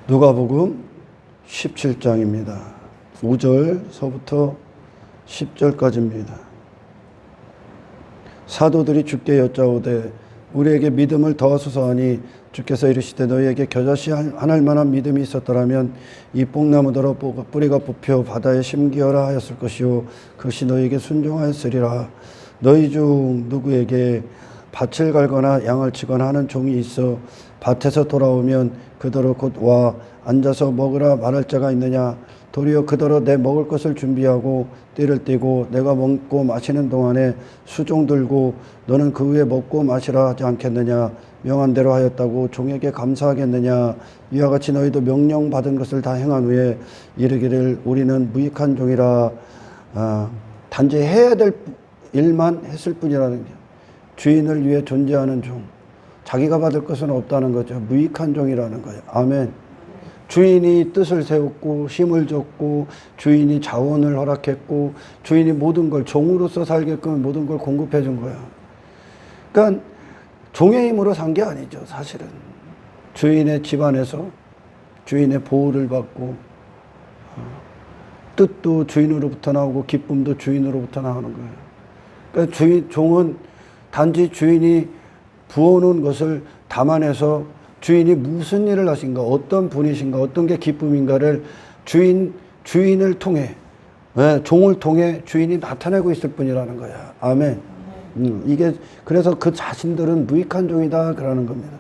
누가복음 17장입니다. 5절서부터 10절까지입니다. 사도들이 주께 여짜오되 우리에게 믿음을 더하소서 하니 주께서 이르시되 너희에게 겨자씨 하나일 만한 믿음이 있었더라면 이 뽕나무더러 뿌리가 뽑혀 바다에 심기어라 하였을 것이요 그것이 너희에게 순종하였으리라. 너희 중 누구에게 밭을 갈거나 양을 치거나 하는 종이 있어 밭에서 돌아오면 그더러 곧 와 앉아서 먹으라 말할 자가 있느냐? 도리어 그더러 내 먹을 것을 준비하고 띠를 띠고 내가 먹고 마시는 동안에 수종 들고 너는 그 후에 먹고 마시라 하지 않겠느냐? 명한 대로 하였다고 종에게 감사하겠느냐? 이와 같이 너희도 명령받은 것을 다 행한 후에 이르기를 우리는 무익한 종이라. 단지 해야 될 일만 했을 뿐이라는 게 주인을 위해 존재하는 종, 자기가 받을 것은 없다는 거죠. 무익한 종이라는 거예요. 아멘. 주인이 뜻을 세웠고 힘을 줬고 주인이 자원을 허락했고 주인이 모든 걸 종으로서 살게끔 모든 걸 공급해 준 거야. 그러니까 종의 힘으로 산 게 아니죠. 사실은 주인의 집안에서 주인의 보호를 받고 뜻도 주인으로부터 나오고 기쁨도 주인으로부터 나오는 거예요. 그러니까 종은 단지 주인이 부어놓은 것을 담아내서 주인이 무슨 일을 하신가, 어떤 분이신가, 어떤 게 기쁨인가를 주인을 통해, 종을 통해 주인이 나타내고 있을 뿐이라는 거야. 아멘. 이게, 그래서 그 자신들은 무익한 종이다, 그러는 겁니다.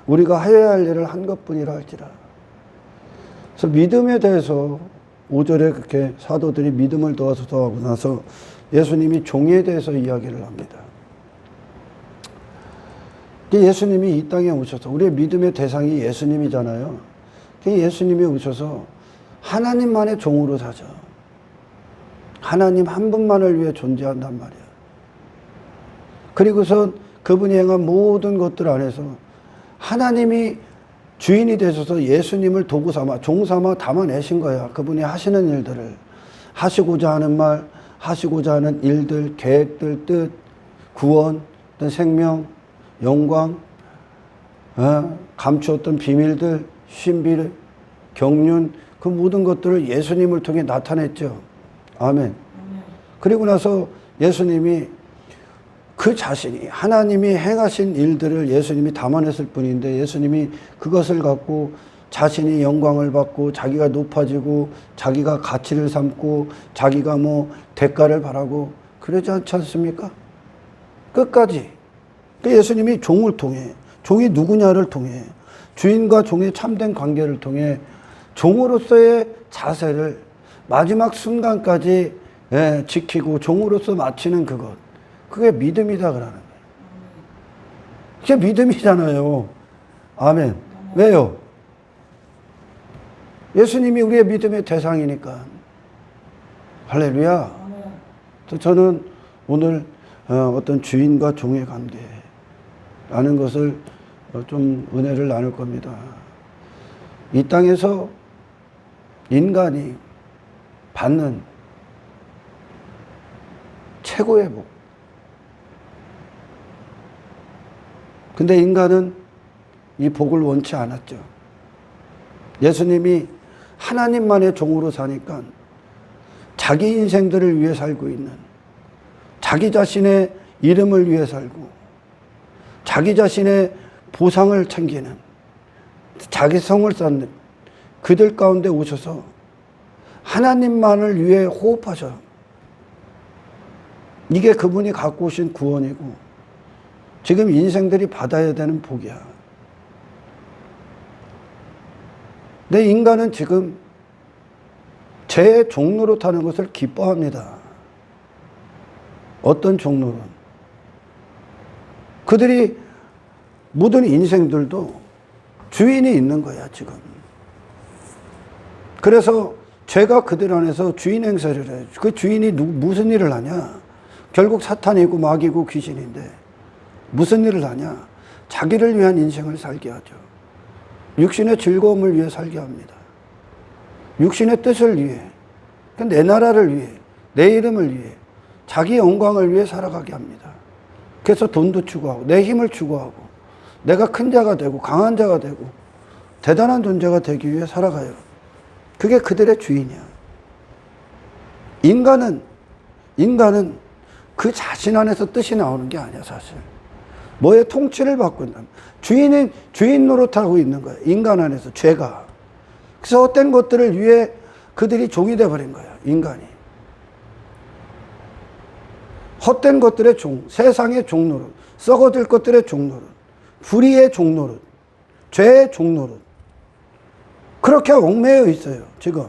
우리가 해야 할 일을 한 것 뿐이라 할지라. 그래서 믿음에 대해서 5절에 그렇게 사도들이 믿음을 더하소서 하고 나서 예수님이 종에 대해서 이야기를 합니다. 예수님이 이 땅에 오셔서 우리의 믿음의 대상이 예수님이잖아요. 예수님이 오셔서 하나님만의 종으로 사죠. 하나님 한 분만을 위해 존재한단 말이야. 그리고서 그분이 행한 모든 것들 안에서 하나님이 주인이 되셔서 예수님을 도구 삼아 종 삼아 담아내신 거야. 그분이 하시는 일들을 하시고자 하는 말, 하시고자 하는 일들, 계획들, 뜻, 구원, 어떤 생명, 영광, 감추었던 비밀들, 신비를, 경륜, 그 모든 것들을 예수님을 통해 나타냈죠. 아멘. 그리고 나서 예수님이 그 자신이 하나님이 행하신 일들을 예수님이 담아냈을 뿐인데 예수님이 그것을 갖고 자신이 영광을 받고 자기가 높아지고 자기가 가치를 삼고 자기가 대가를 바라고 그러지 않지 않습니까? 끝까지. 예수님이 종을 통해, 종이 누구냐를 통해, 주인과 종의 참된 관계를 통해 종으로서의 자세를 마지막 순간까지 지키고 종으로서 마치는 그것, 그게 믿음이다 그러는 거예요. 그게 믿음이잖아요. 아멘. 왜요? 예수님이 우리의 믿음의 대상이니까. 할렐루야. 저는 오늘 어떤 주인과 종의 관계 라는 것을 좀 은혜를 나눌 겁니다. 이 땅에서 인간이 받는 최고의 복. 근데 인간은 이 복을 원치 않았죠. 예수님이 하나님만의 종으로 사니까 자기 인생들을 위해 살고 있는, 자기 자신의 이름을 위해 살고 자기 자신의 보상을 챙기는, 자기 성을 쌓는 그들 가운데 오셔서 하나님만을 위해 호흡하셔. 이게 그분이 갖고 오신 구원이고 지금 인생들이 받아야 되는 복이야. 내 인간은 지금 제 종로로 타는 것을 기뻐합니다. 어떤 종로는? 그들이 모든 인생들도 주인이 있는 거야, 지금. 그래서 죄가 그들 안에서 주인 행세를 해. 그 주인이 무슨 일을 하냐? 결국 사탄이고 마귀고 귀신인데 무슨 일을 하냐? 자기를 위한 인생을 살게 하죠. 육신의 즐거움을 위해 살게 합니다. 육신의 뜻을 위해, 내 나라를 위해, 내 이름을 위해, 자기 영광을 위해 살아가게 합니다. 그래서 돈도 추구하고 내 힘을 추구하고 내가 큰 자가 되고 강한 자가 되고 대단한 존재가 되기 위해 살아가요. 그게 그들의 주인이야. 인간은 그 자신 안에서 뜻이 나오는 게 아니야, 사실. 뭐의 통치를 받고 있는, 주인 노릇하고 있는 거야. 인간 안에서, 죄가. 그래서 헛된 것들을 위해 그들이 종이 돼버린 거야, 인간이. 헛된 것들의 종, 세상의 종노릇, 썩어질 것들의 종노릇, 불의의 종노릇, 죄의 종노릇. 그렇게 얽매여 있어요, 지금.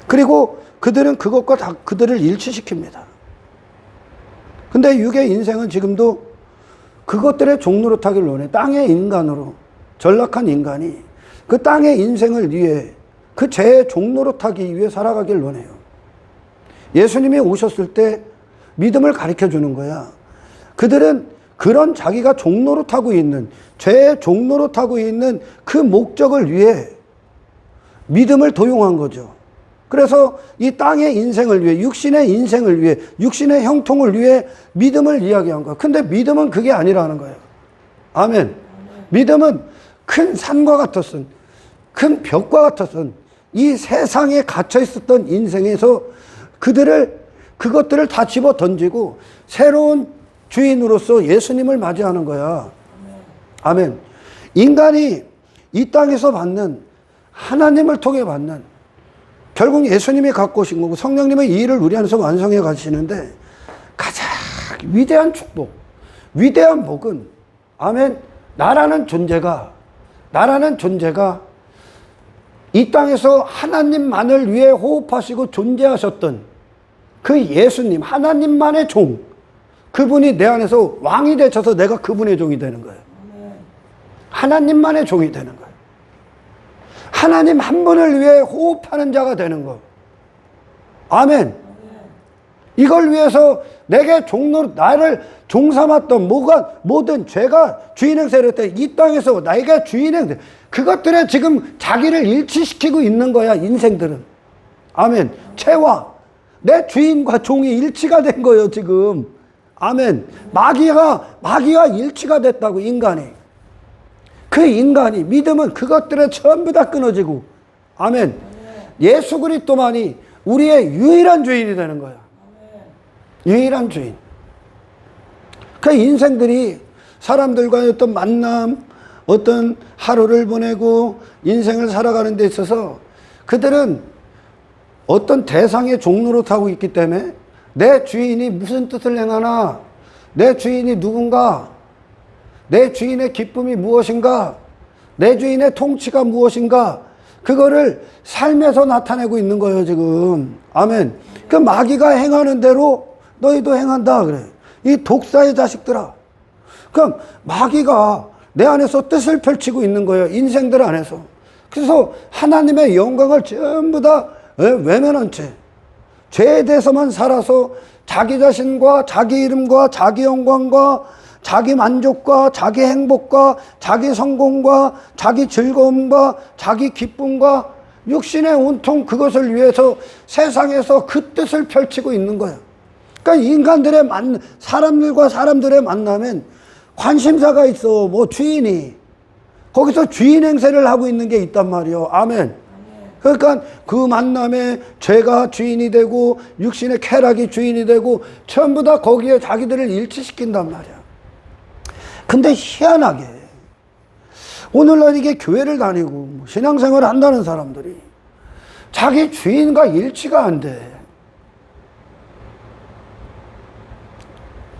그리고 그들은 그것과 다 그들을 일치시킵니다. 근데 육의 인생은 지금도 그것들의 종노릇하기를 원해. 땅의 인간으로, 전락한 인간이 그 땅의 인생을 위해, 그 죄의 종노릇하기 위해 살아가길 원해요. 예수님이 오셨을 때 믿음을 가르쳐 주는 거야. 그들은 그런 자기가 종노릇하고 있는, 죄의 종노릇하고 있는 그 목적을 위해 믿음을 도용한 거죠. 그래서 이 땅의 인생을 위해, 육신의 인생을 위해, 육신의 형통을 위해 믿음을 이야기한 거야. 근데 믿음은 그게 아니라는 거예요. 아멘. 믿음은 큰 산과 같았은, 큰 벽과 같았은 이 세상에 갇혀 있었던 인생에서 그것들을 다 집어 던지고 새로운 주인으로서 예수님을 맞이하는 거야. 아멘. 인간이 이 땅에서 받는, 하나님을 통해 받는, 결국 예수님이 갖고 오신 거고 성령님의 이 일을 우리 안에서 완성해 가시는데, 가장 위대한 축복, 위대한 복은, 아멘, 나라는 존재가 이 땅에서 하나님만을 위해 호흡하시고 존재하셨던 그 예수님, 하나님만의 종, 그분이 내 안에서 왕이 되셔서 내가 그분의 종이 되는 거예요. 하나님만의 종이 되는 거예요. 하나님 한 분을 위해 호흡하는 자가 되는 거. 아멘. 이걸 위해서 내게 나를 종삼았던 모든 죄가 주인행세를 했을 때 이 땅에서 나에게 주인행세, 그것들에 지금 자기를 일치시키고 있는 거야, 인생들은. 아멘. 죄와 내 주인과 종이 일치가 된 거예요, 지금. 아멘. 마귀가 일치가 됐다고, 인간이. 그 인간이, 믿음은 그것들에 전부 다 끊어지고, 아멘. 예수 그리스도만이 우리의 유일한 주인이 되는 거야. 유일한 주인. 그 인생들이 사람들과의 어떤 만남, 어떤 하루를 보내고 인생을 살아가는 데 있어서 그들은 어떤 대상의 종노릇하고 있기 때문에 내 주인이 무슨 뜻을 행하나, 내 주인이 누군가, 내 주인의 기쁨이 무엇인가, 내 주인의 통치가 무엇인가, 그거를 삶에서 나타내고 있는 거예요, 지금. 아멘. 그 마귀가 행하는 대로 너희도 행한다, 그래. 이 독사의 자식들아. 그럼 마귀가 내 안에서 뜻을 펼치고 있는 거예요, 인생들 안에서. 그래서 하나님의 영광을 전부 다 외면한 채 죄에 대해서만 살아서 자기 자신과 자기 이름과 자기 영광과 자기 만족과 자기 행복과 자기 성공과 자기 즐거움과 자기 기쁨과 육신의 온통 그것을 위해서 세상에서 그 뜻을 펼치고 있는 거예요. 그러니까 사람들과 사람들의 만남엔 관심사가 있어. 뭐 주인이 거기서 주인 행세를 하고 있는 게 있단 말이에요. 아멘. 그러니까 그 만남에 죄가 주인이 되고 육신의 쾌락이 주인이 되고 전부 다 거기에 자기들을 일치시킨단 말이야. 근데 희한하게 오늘날 이게 교회를 다니고 신앙생활을 한다는 사람들이 자기 주인과 일치가 안 돼.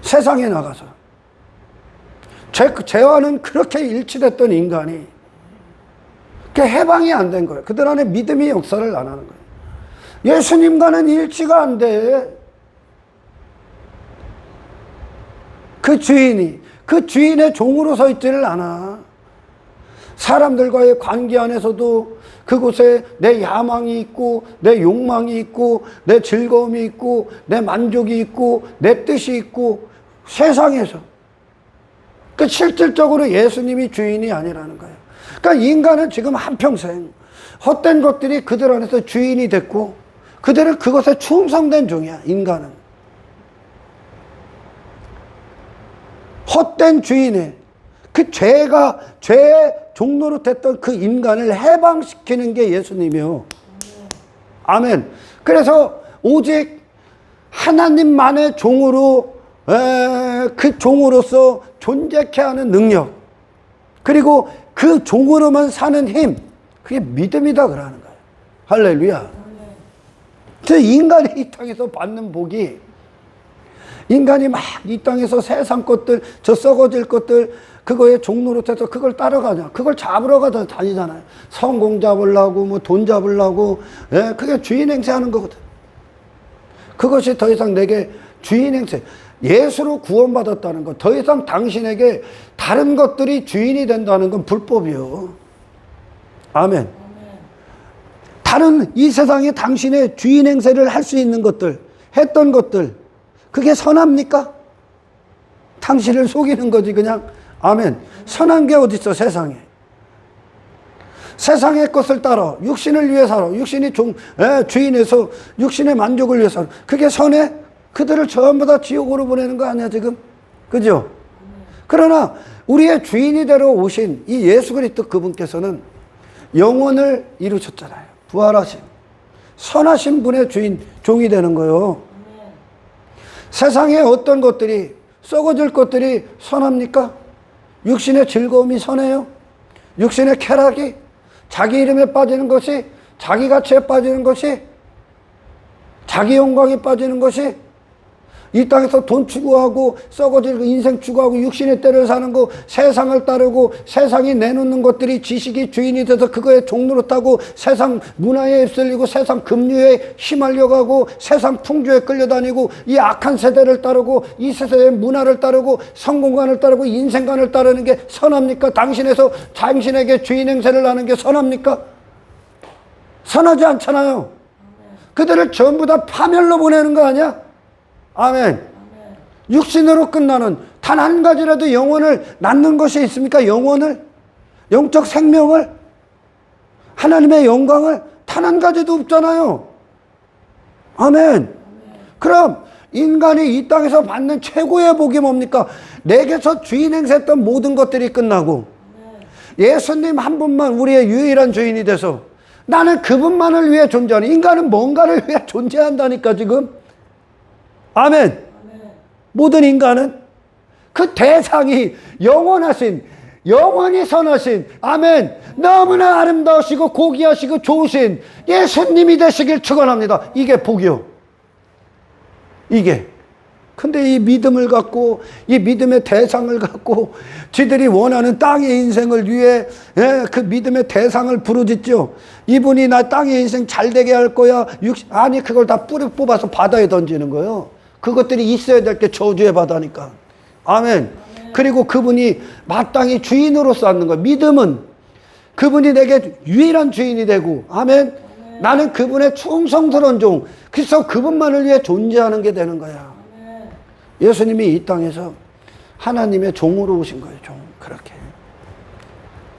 세상에 나가서 죄와는 그렇게 일치됐던 인간이 해방이 안 된 거예요. 그들 안에 믿음이 역사를 안 하는 거예요. 예수님과는 일치가 안 돼. 그 주인의 종으로 서 있지를 않아. 사람들과의 관계 안에서도 그곳에 내 야망이 있고 내 욕망이 있고 내 즐거움이 있고 내 만족이 있고 내 뜻이 있고 세상에서 실질적으로 예수님이 주인이 아니라는 거예요. 그러니까 인간은 지금 한평생 헛된 것들이 그들 안에서 주인이 됐고 그들은 그것에 충성된 종이야. 인간은 헛된 주인의 그 죄의 종로로 됐던 그 인간을 해방시키는 게 예수님이요. 아멘. 그래서 오직 하나님만의 종으로, 그 종으로서 존재케 하는 능력, 그리고 그 종으로만 사는 힘, 그게 믿음이다 그러는 거예요. 할렐루야. 저 인간이 이 땅에서 받는 복이, 인간이 막 이 땅에서 세상 것들, 저 썩어질 것들, 그거에 종노릇해서 그걸 따라가냐, 그걸 잡으러 가다 다니잖아요. 성공 잡으려고, 뭐 돈 잡으려고, 그게 주인 행세하는 거거든. 그것이 더 이상 내게 주인 행세, 예수로 구원받았다는 것, 더 이상 당신에게 다른 것들이 주인이 된다는 건 불법이요. 아멘. 다른 이 세상에 당신의 주인 행세를 할 수 있는 것들, 했던 것들, 그게 선합니까? 당신을 속이는 거지 그냥. 아멘. 선한 게 어디 있어 세상에. 세상의 것을 따라 육신을 위해 살아, 육신이 주인에서 육신의 만족을 위해 살아, 그게 선해? 그들을 전부 다 지옥으로 보내는 거 아니야 지금? 그죠? 그러나 우리의 주인이 되러 오신 이 예수 그리스도 그분께서는 영혼을 이루셨잖아요. 부활하신 선하신 분의 종이 되는 거예요. 세상에 어떤 것들이, 썩어질 것들이 선합니까? 육신의 즐거움이 선해요? 육신의 쾌락이, 자기 이름에 빠지는 것이, 자기 가치에 빠지는 것이, 자기 영광에 빠지는 것이, 이 땅에서 돈 추구하고 썩어질 인생 추구하고 육신의 때를 사는 거, 세상을 따르고 세상이 내놓는 것들이 지식이 주인이 돼서 그거에 종노릇하고 세상 문화에 휩쓸리고 세상 급류에 휘말려가고 세상 풍조에 끌려다니고 이 악한 세대를 따르고 이 세대의 문화를 따르고 성공관을 따르고 인생관을 따르는 게 선합니까? 당신에게 주인 행세를 하는 게 선합니까? 선하지 않잖아요. 그들을 전부 다 파멸로 보내는 거 아니야? 아멘. 육신으로 끝나는 단 한 가지라도 영혼을 낳는 것이 있습니까? 영혼을, 영적 생명을, 하나님의 영광을 단 한 가지도 없잖아요. 아멘. 그럼 인간이 이 땅에서 받는 최고의 복이 뭡니까? 내게서 주인 행세했던 모든 것들이 끝나고 예수님 한 분만 우리의 유일한 주인이 돼서 나는 그분만을 위해 존재하는, 인간은 뭔가를 위해 존재한다니까 지금. 아멘. 모든 인간은 그 대상이 영원하신, 영원히 선하신, 아멘, 너무나 아름다우시고 고귀하시고 좋으신 예수님이 되시길 축원합니다. 이게 복이요. 이게. 근데 이 믿음을 갖고, 이 믿음의 대상을 갖고 지들이 원하는 땅의 인생을 위해 그 믿음의 대상을 부르짖죠. 이분이 나 땅의 인생 잘 되게 할 거야. 아니, 그걸 다 뿌리 뽑아서 바다에 던지는 거예요. 그것들이 있어야 될 게 저주의 바다니까. 아멘. 그리고 그분이 마땅히 주인으로서 앉는 거예요. 믿음은 그분이 내게 유일한 주인이 되고, 아멘. 나는 그분의 충성스러운 종, 그래서 그분만을 위해 존재하는 게 되는 거야. 예수님이 이 땅에서 하나님의 종으로 오신 거예요. 종. 그렇게.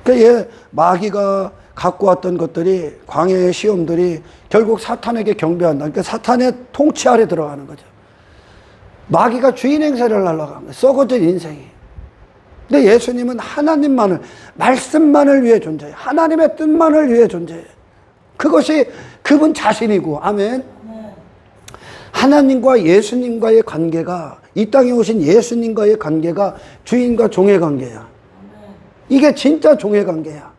그러니까 마귀가 갖고 왔던 것들이, 광야의 시험들이 결국 사탄에게 경배한다. 그러니까 사탄의 통치 아래 들어가는 거죠. 마귀가 주인 행세를 하려고 한 거예요. 썩어질 인생이. 근데 예수님은 하나님만을, 말씀만을 위해 존재해요. 하나님의 뜻만을 위해 존재해요. 그것이 그분 자신이고, 아멘. 하나님과 예수님과의 관계가, 이 땅에 오신 예수님과의 관계가 주인과 종의 관계야. 이게 진짜 종의 관계야.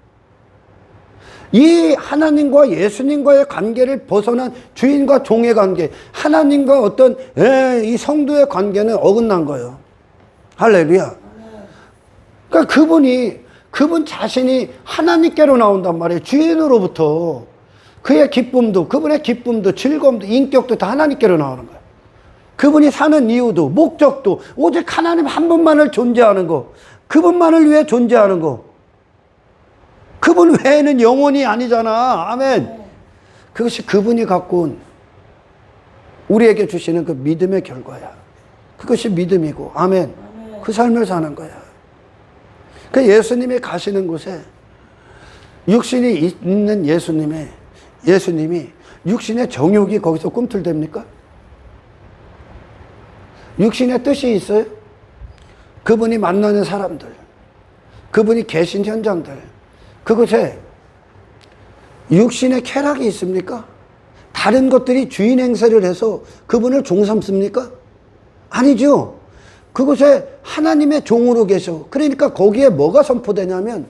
이 하나님과 예수님과의 관계를 벗어난 주인과 종의 관계, 하나님과 어떤 이 성도의 관계는 어긋난 거예요. 할렐루야. 그러니까 그분 자신이 하나님께로 나온단 말이에요. 주인으로부터. 그의 기쁨도, 그분의 기쁨도, 즐거움도, 인격도 다 하나님께로 나오는 거예요. 그분이 사는 이유도, 목적도 오직 하나님 한 분만을 존재하는 거, 그분만을 위해 존재하는 거. 그분 외에는 영혼이 아니잖아. 아멘. 그것이 그분이 갖고 온, 우리에게 주시는 그 믿음의 결과야. 그것이 믿음이고, 아멘. 그 삶을 사는 거야. 그 예수님이 가시는 곳에 육신이 있는 예수님이 육신의 정욕이 거기서 꿈틀댑니까? 육신의 뜻이 있어요? 그분이 만나는 사람들, 그분이 계신 현장들, 그곳에 육신의 쾌락이 있습니까? 다른 것들이 주인 행세를 해서 그분을 종 삼습니까? 아니죠. 그곳에 하나님의 종으로 계셔. 그러니까 거기에 뭐가 선포되냐면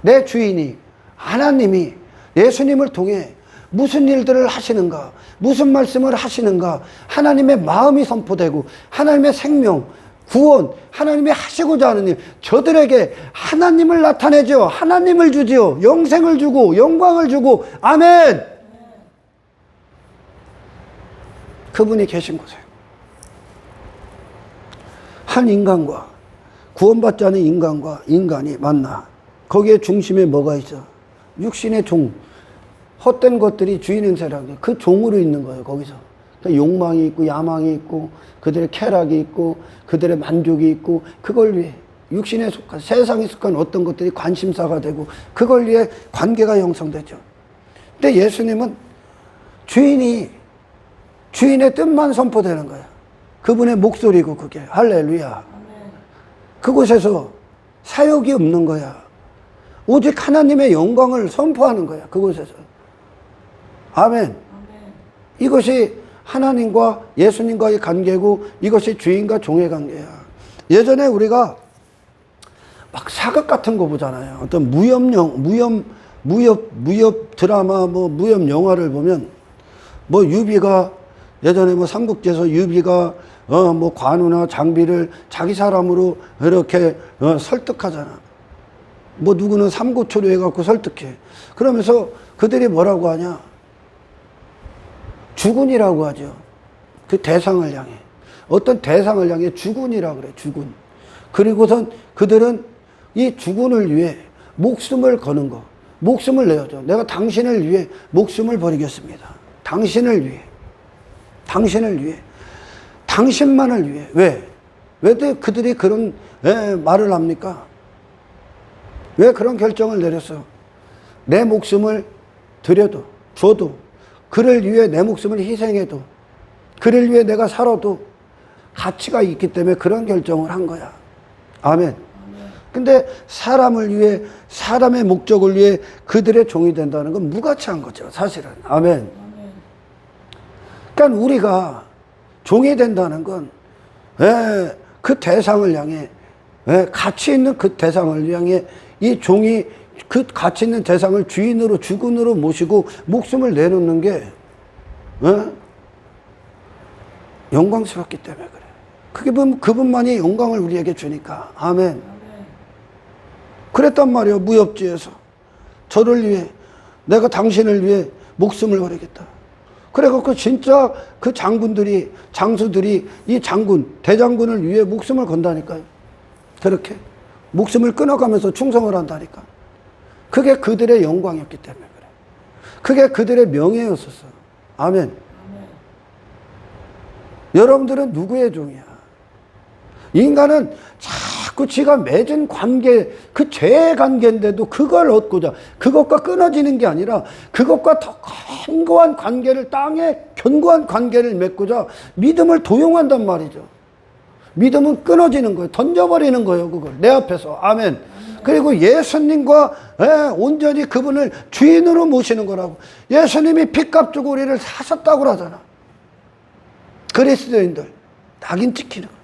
내 주인이, 하나님이 예수님을 통해 무슨 일들을 하시는가, 무슨 말씀을 하시는가, 하나님의 마음이 선포되고 하나님의 생명, 구원, 하나님이 하시고자 하는 일, 저들에게 하나님을 나타내죠. 하나님을 주지요. 영생을 주고 영광을 주고. 아멘. 그분이 계신 곳에 한 인간과, 구원받지 않은 인간과 인간이 만나. 거기에 중심에 뭐가 있어? 육신의 종, 헛된 것들이 주인 행세라는 게 그 종으로 있는 거예요. 거기서 그러니까 욕망이 있고 야망이 있고 그들의 쾌락이 있고 그들의 만족이 있고, 그걸 위해 육신에 속한, 세상에 속한 어떤 것들이 관심사가 되고 그걸 위해 관계가 형성되죠. 근데 예수님은 주인의 뜻만 선포되는 거야. 그분의 목소리고 그게. 할렐루야. 그곳에서 사역이 없는 거야. 오직 하나님의 영광을 선포하는 거야. 그곳에서. 아멘. 이것이 하나님과 예수님과의 관계고 이것이 주인과 종의 관계야. 예전에 우리가 막 사극 같은 거 보잖아요. 어떤 무협 드라마, 무협 영화를 보면 유비가 예전에 삼국지에서 유비가 관우나 장비를 자기 사람으로 이렇게 설득하잖아. 누구는 삼고초려 해갖고 설득해. 그러면서 그들이 뭐라고 하냐? 주군이라고 하죠. 그 대상을 향해. 어떤 대상을 향해 주군이라고 그래, 주군. 그리고선 그들은 이 주군을 위해 목숨을 거는 거. 목숨을 내어줘. 내가 당신을 위해 목숨을 버리겠습니다. 당신을 위해. 당신을 위해. 당신만을 위해. 왜? 왜 그들이 그런 말을 합니까? 왜 그런 결정을 내렸어? 내 목숨을 드려도, 줘도, 그를 위해 내 목숨을 희생해도, 그를 위해 내가 살아도 가치가 있기 때문에 그런 결정을 한 거야. 아멘. 근데 사람을 위해, 사람의 목적을 위해 그들의 종이 된다는 건 무가치한 거죠, 사실은. 아멘. 그러니까 우리가 종이 된다는 건 그 대상을 향해, 가치 있는 그 대상을 향해 이 종이 그 가치 있는 대상을 주인으로, 주군으로 모시고 목숨을 내놓는 게 영광스럽기 때문에 그래. 그게 그분만이 영광을 우리에게 주니까. 아멘. 그랬단 말이에요. 무협지에서 저를 위해, 내가 당신을 위해 목숨을 버리겠다. 그래갖고 진짜 그 장군들이, 장수들이 이 장군, 대장군을 위해 목숨을 건다니까요. 그렇게 목숨을 끊어가면서 충성을 한다니까. 그게 그들의 영광이었기 때문에 그래. 그게 그들의 명예였었어. 아멘. 여러분들은 누구의 종이야? 인간은 자꾸 지가 맺은 관계, 그 죄의 관계인데도 그걸 얻고자, 그것과 끊어지는 게 아니라 그것과 더 견고한 관계를, 땅에 견고한 관계를 맺고자 믿음을 도용한단 말이죠. 믿음은 끊어지는 거예요. 던져버리는 거예요. 그걸 내 앞에서. 아멘. 그리고 예수님과 온전히 그분을 주인으로 모시는 거라고. 예수님이 핏값 주고 우리를 사셨다고 그러잖아. 그리스도인들 낙인 찍히는 거야.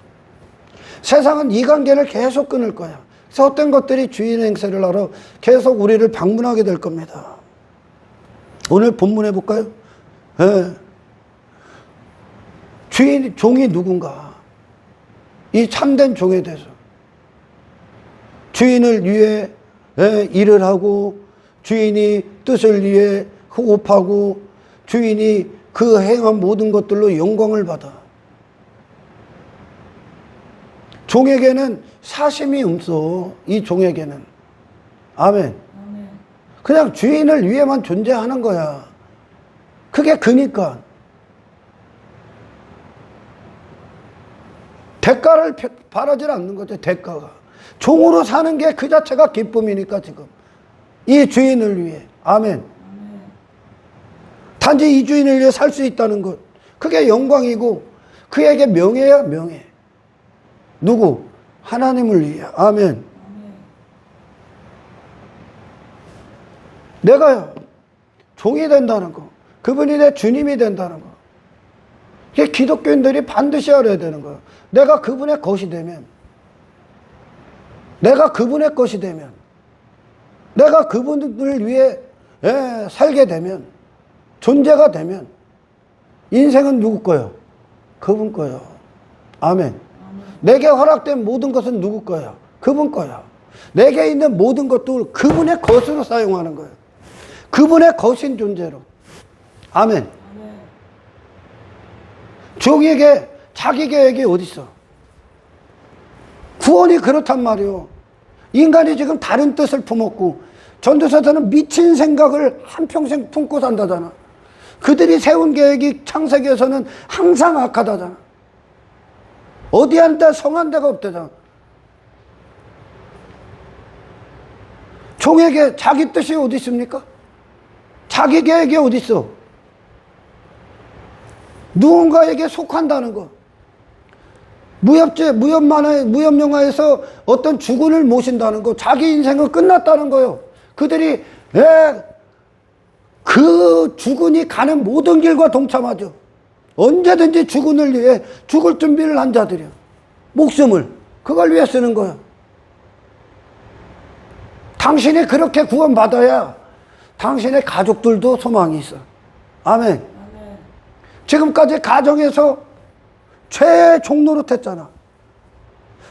세상은 이 관계를 계속 끊을 거야. 그래서 어떤 것들이 주인 행세를 하러 계속 우리를 방문하게 될 겁니다. 오늘 본문 해볼까요? 종이 누군가? 이 참된 종에 대해서 주인을 위해 일을 하고, 주인이 뜻을 위해 호흡하고, 주인이 그 행한 모든 것들로 영광을 받아. 종에게는 사심이 없어. 이 종에게는. 아멘. 그냥 주인을 위해만 존재하는 거야. 그게 그니까. 대가를 바라지 않는 거죠. 대가가. 종으로 사는 게 그 자체가 기쁨이니까 지금. 이 주인을 위해. 아멘. 단지 이 주인을 위해 살 수 있다는 것. 그게 영광이고 그에게 명예야, 명예. 누구? 하나님을 위해. 아멘. 내가 종이 된다는 거. 그분이 내 주님이 된다는 거. 이게 기독교인들이 반드시 알아야 되는 거예요. 내가 그분의 것이 되면, 내가 그분의 것이 되면, 내가 그분을 위해 살게 되면, 존재가 되면, 인생은 누구 거예요? 그분 거예요. 아멘. 내게 허락된 모든 것은 누구 거예요? 그분 거예요. 내게 있는 모든 것도 그분의 것으로 사용하는 거예요. 그분의 것인 존재로. 아멘. 종에게 자기 계획이 어디 있어? 구원이 그렇단 말이요. 인간이 지금 다른 뜻을 품었고, 전도서에서는 미친 생각을 한평생 품고 산다잖아. 그들이 세운 계획이 창세기에서는 항상 악하다잖아. 어디 한 데 성한 데가 없다잖아. 종에게 자기 뜻이 어디 있습니까? 자기 계획이 어디 있어? 누군가에게 속한다는 거. 무협영화에서 어떤 주군을 모신다는 거. 자기 인생은 끝났다는 거요. 그들이 그 주군이 가는 모든 길과 동참하죠. 언제든지 주군을 위해 죽을 준비를 한 자들이요. 목숨을 그걸 위해 쓰는 거예요. 당신이 그렇게 구원받아야 당신의 가족들도 소망이 있어. 아멘. 지금까지 가정에서 죄의 종노릇했잖아.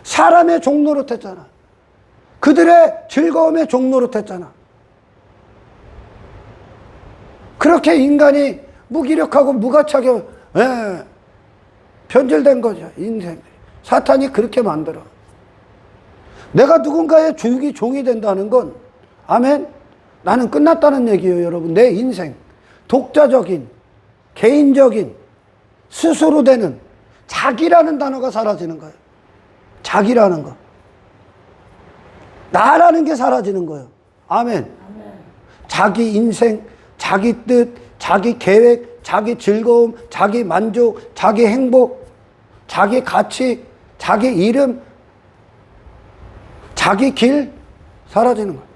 사람의 종노릇했잖아. 그들의 즐거움의 종노릇했잖아. 그렇게 인간이 무기력하고 무가치하게 변질된 거죠. 인생. 사탄이 그렇게 만들어. 내가 누군가의 종이 된다는 건, 아멘, 나는 끝났다는 얘기예요. 여러분. 내 인생, 독자적인, 개인적인, 스스로 되는 자기라는 단어가 사라지는 거예요. 자기라는 거. 나라는 게 사라지는 거예요. 아멘. 자기 인생, 자기 뜻, 자기 계획, 자기 즐거움, 자기 만족, 자기 행복, 자기 가치, 자기 이름, 자기 길 사라지는 거예요.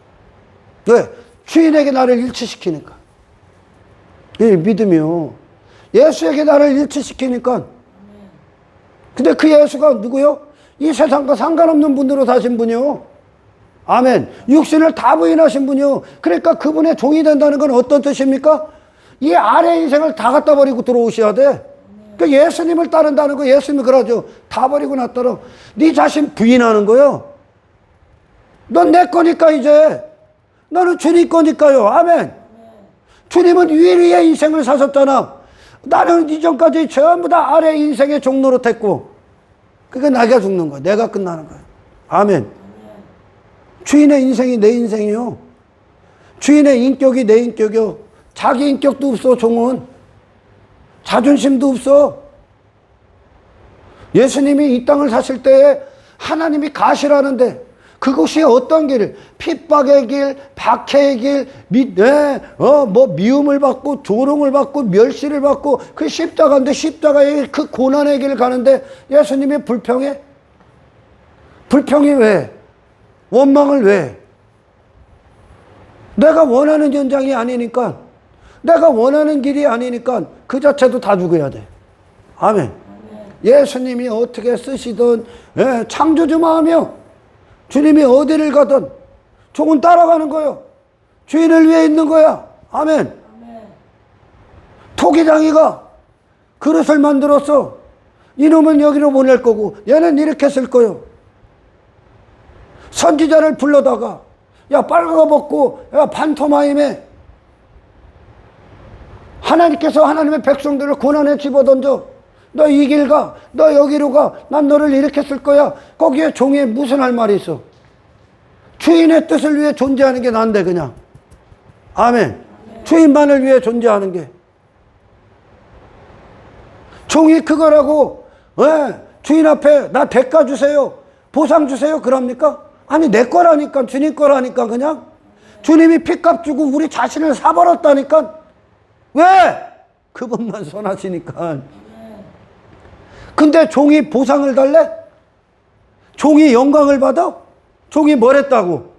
왜? 주인에게 나를 일치시키니까. 이 믿음이요. 예수에게 나를 일치시키니까. 근데 그 예수가 누구요? 이 세상과 상관없는 분으로 사신 분이요. 아멘. 육신을 다 부인하신 분이요. 그러니까 그분의 종이 된다는 건 어떤 뜻입니까? 이 아래 인생을 다 갖다 버리고 들어오셔야 돼. 그 예수님을 따른다는 거, 예수님이 그러죠. 다 버리고 놨더라. 네 자신 부인하는 거요. 넌 내 거니까 이제. 너는 주님 거니까요. 아멘. 주님은 위의 인생을 사셨잖아. 나는 이전까지 전부 다 아래 인생의 종노릇했고, 그게 나가 죽는 거야. 내가 끝나는 거야. 아멘. 주인의 인생이 내 인생이요. 주인의 인격이 내 인격이요. 자기 인격도 없어. 종은 자존심도 없어. 예수님이 이 땅을 사실 때에 하나님이 가시라는데, 그것이 어떤 길? 핍박의 길, 박해의 길, 미움을 받고, 조롱을 받고, 멸시를 받고, 그 십자가인데, 십자가의 그 고난의 길을 가는데, 예수님이 불평해? 불평이 왜? 원망을 왜? 내가 원하는 현장이 아니니까, 내가 원하는 길이 아니니까, 그 자체도 다 죽어야 돼. 아멘. 예수님이 어떻게 쓰시든, 창조주마하며, 주님이 어디를 가든 종은 따라가는 거예요. 주인을 위해 있는 거야. 아멘. 토기장이가 그릇을 만들었어. 이놈은 여기로 보낼 거고 얘는 이렇게 쓸 거요. 선지자를 불러다가 야 빨가벗고 야 판토마임에 하나님께서 하나님의 백성들을 고난에 집어던져. 너 이 길 가. 너 여기로 가. 난 너를 이렇게 쓸 거야. 거기에 종이 무슨 할 말이 있어? 주인의 뜻을 위해 존재하는 게 난데 그냥. 아멘. 주인만을 위해 존재하는 게. 종이 그거라고 주인 앞에 나 대가 주세요. 보상 주세요. 그럽니까? 아니 내 거라니까. 주님 거라니까 그냥. 주님이 핏값 주고 우리 자신을 사버렸다니까. 왜? 그분만 선하시니까. 근데 종이 보상을 달래? 종이 영광을 받아? 종이 뭘 했다고?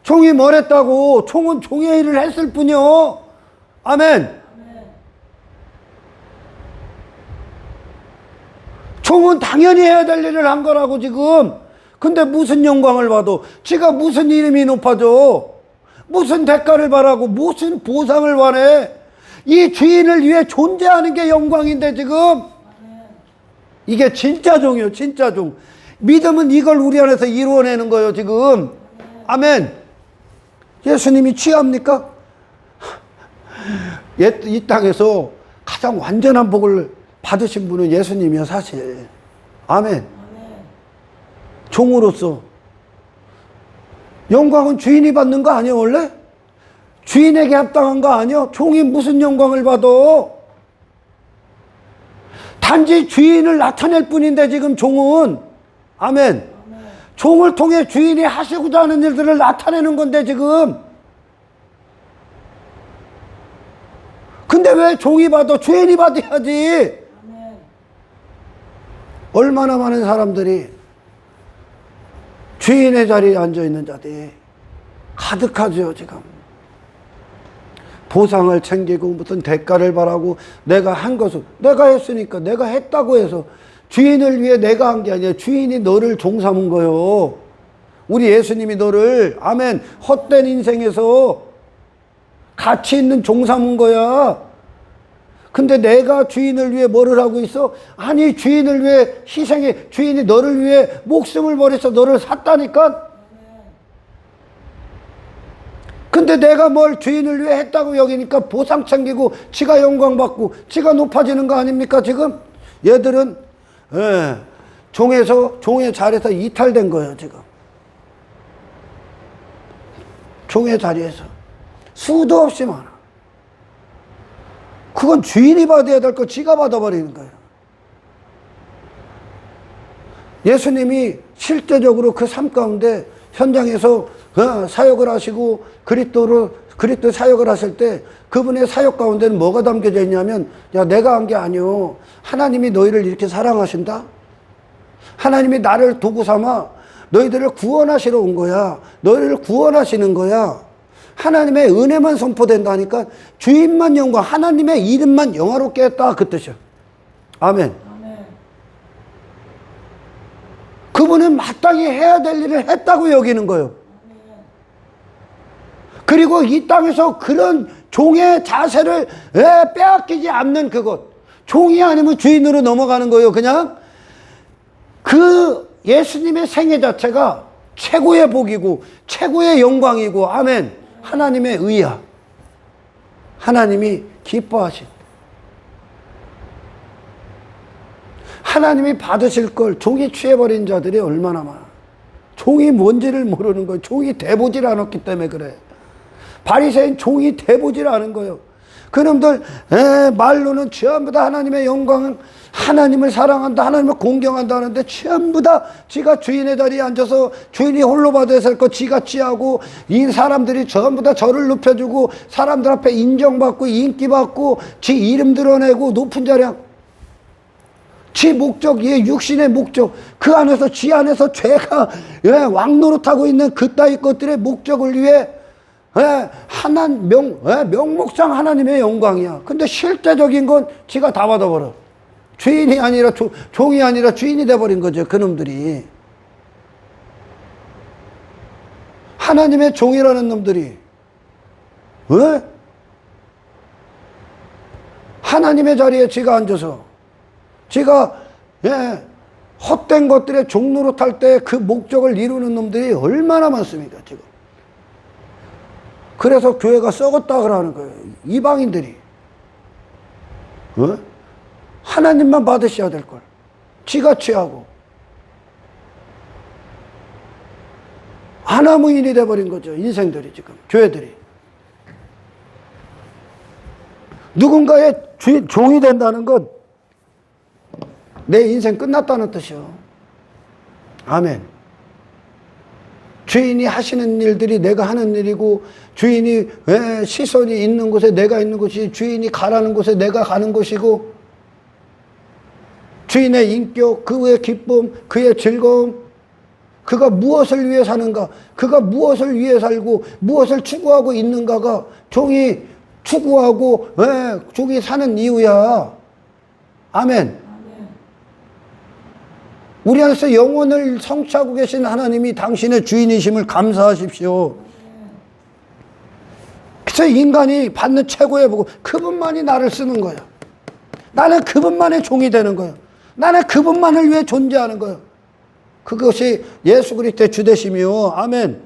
종이 뭘 했다고? 종은 종의 일을 했을 뿐이요. 아멘. 종은 당연히 해야 될 일을 한 거라고 지금. 근데 무슨 영광을 받아? 지가 무슨 이름이 높아져? 무슨 대가를 바라고 무슨 보상을 원해? 이 주인을 위해 존재하는 게 영광인데 지금. 이게 진짜 종이요, 진짜 종. 믿음은 이걸 우리 안에서 이루어내는 거예요 지금. 아멘. 예수님이 취합니까? 이 땅에서 가장 완전한 복을 받으신 분은 예수님이야 사실. 아멘. 종으로서 영광은 주인이 받는 거 아니야 원래? 주인에게 합당한 거 아니야? 종이 무슨 영광을 받아? 단지 주인을 나타낼 뿐인데 지금 종은. 아멘. 종을 통해 주인이 하시고자 하는 일들을 나타내는 건데 지금. 근데 왜 종이 받아? 주인이 받아야지. 얼마나 많은 사람들이 주인의 자리에 앉아있는 자들이 가득하죠 지금. 보상을 챙기고 무슨 대가를 바라고 내가 한 것을 내가 했으니까 내가 했다고 해서 주인을 위해 내가 한 게 아니라 주인이 너를 종 삼은 거요. 우리 예수님이 너를 아멘 헛된 인생에서 가치 있는 종 삼은 거야. 근데 내가 주인을 위해 뭐를 하고 있어? 아니 주인을 위해 희생해. 주인이 너를 위해 목숨을 버려서 너를 샀다니까. 근데 내가 뭘 주인을 위해 했다고 여기니까 보상 챙기고 지가 영광 받고 지가 높아지는 거 아닙니까 지금? 얘들은 종의 자리에서 이탈된 거예요 지금. 종의 자리에서 수도 없이 많아. 그건 주인이 받아야 될 거 지가 받아버리는 거예요. 예수님이 실제적으로 그 삶 가운데 현장에서 사역을 하시고 그리스도 사역을 하실 때 그분의 사역 가운데는 뭐가 담겨져 있냐면, 야 내가 한 게 아니오. 하나님이 너희를 이렇게 사랑하신다. 하나님이 나를 도구 삼아 너희들을 구원하시러 온 거야. 너희를 구원하시는 거야. 하나님의 은혜만 선포된다니까. 주인만 영광, 하나님의 이름만 영화롭게 했다 그 뜻이야. 아멘. 그분은 마땅히 해야 될 일을 했다고 여기는 거예요. 그리고 이 땅에서 그런 종의 자세를 빼앗기지 않는 그것. 종이 아니면 주인으로 넘어가는 거예요. 그냥 그 예수님의 생애 자체가 최고의 복이고 최고의 영광이고. 아멘. 하나님의 의야. 하나님이 기뻐하신, 하나님이 받으실 걸 종이 취해버린 자들이 얼마나 많아. 종이 뭔지를 모르는 거예요. 종이 돼보질 않았기 때문에 그래. 바리새인 종이 돼보질 않은 거예요. 그놈들 말로는 전부 다 하나님의 영광은 하나님을 사랑한다, 하나님을 공경한다 하는데 전부 다 지가 주인의 자리에 앉아서 주인이 홀로 받아야 할 거 지가 취하고, 이 사람들이 전부 다 저를 높여주고 사람들 앞에 인정받고 인기받고 지 이름 드러내고 높은 자량, 지 목적, 이 육신의 목적, 그 안에서 지 안에서 죄가 왕노릇하고 있는 그따위 것들의 목적을 위해 명목상 하나님의 영광이야. 근데 실제적인 건 지가 다 받아버려. 주인이 아니라 종이 아니라 주인이 돼버린 거죠 그놈들이. 하나님의 종이라는 놈들이 하나님의 자리에 지가 앉아서 지가 헛된 것들의 종노릇할 때 그 목적을 이루는 놈들이 얼마나 많습니까 지금. 그래서 교회가 썩었다 그러는 거예요. 이방인들이 하나님만 받으셔야 될 걸 지가 취하고 하나무인이 돼버린 거죠 인생들이 지금. 교회들이 누군가의 종이 된다는 건 내 인생 끝났다는 뜻이요. 아멘. 주인이 하시는 일들이 내가 하는 일이고, 주인이 시선이 있는 곳에 내가 있는 곳이, 주인이 가라는 곳에 내가 가는 곳이고, 주인의 인격, 그의 기쁨, 그의 즐거움, 그가 무엇을 위해 사는가, 그가 무엇을 위해 살고 무엇을 추구하고 있는가가 종이 추구하고 종이 사는 이유야. 아멘. 우리 안에서 영혼을 성취하고 계신 하나님이 당신의 주인이심을 감사하십시오. 그래서 인간이 받는 최고의 복은 그분만이 나를 쓰는 거예요. 나는 그분만의 종이 되는 거예요. 나는 그분만을 위해 존재하는 거예요. 그것이 예수 그리스도의 주되심이요. 아멘.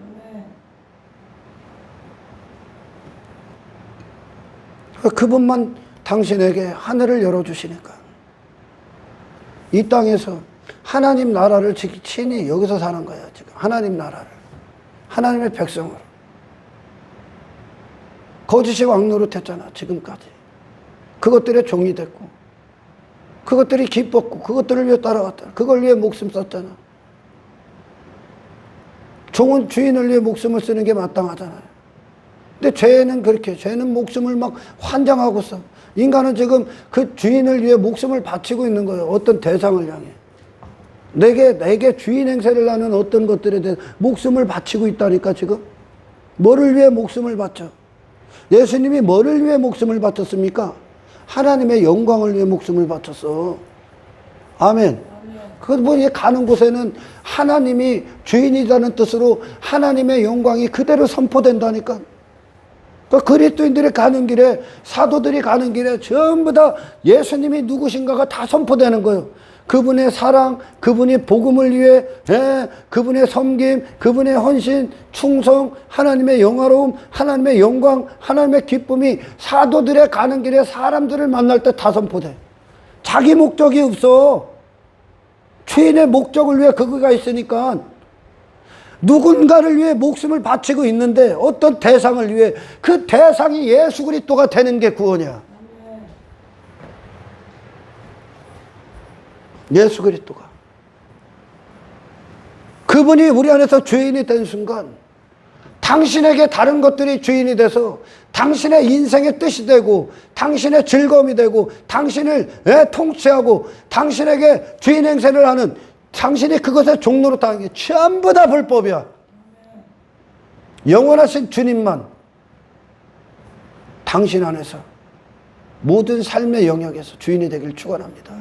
그분만 당신에게 하늘을 열어주시니까 이 땅에서 하나님 나라를 친히 여기서 사는 거예요. 지금 하나님 나라를, 하나님의 백성으로. 거짓이 왕노릇했잖아 지금까지. 그것들의 종이 됐고 그것들이 기뻤고 그것들을 위해 따라갔다. 그걸 위해 목숨 썼잖아. 종은 주인을 위해 목숨을 쓰는 게 마땅하잖아요. 근데 죄는 그렇게, 죄는 목숨을 막 환장하고 써. 인간은 지금 그 주인을 위해 목숨을 바치고 있는 거예요. 어떤 대상을 향해. 내게 주인 행세를 하는 어떤 것들에 대해 목숨을 바치고 있다니까 지금. 뭐를 위해 목숨을 바쳐? 예수님이 뭐를 위해 목숨을 바쳤습니까? 하나님의 영광을 위해 목숨을 바쳤어. 아멘. 그분이 가는 곳에는 하나님이 주인이라는 뜻으로 하나님의 영광이 그대로 선포된다니까. 그리스도인들이 가는 길에, 사도들이 가는 길에 전부 다 예수님이 누구신가가 다 선포되는 거예요. 그분의 사랑, 그분이 복음을 위해, 그분의 섬김, 그분의 헌신, 충성, 하나님의 영화로움, 하나님의 영광, 하나님의 기쁨이 사도들의 가는 길에 사람들을 만날 때 다 선포돼. 자기 목적이 없어. 주인의 목적을 위해 그거가 있으니까. 누군가를 위해 목숨을 바치고 있는데 어떤 대상을 위해, 그 대상이 예수 그리스도가 되는 게 구원이야. 예수 그리스도가. 그분이 우리 안에서 주인이 된 순간 당신에게 다른 것들이 주인이 돼서 당신의 인생의 뜻이 되고 당신의 즐거움이 되고 당신을 통치하고 당신에게 주인 행세를 하는, 당신이 그것에 종로로 당한 게 전부 다 불법이야. 영원하신 주님만 당신 안에서 모든 삶의 영역에서 주인이 되길 축원합니다.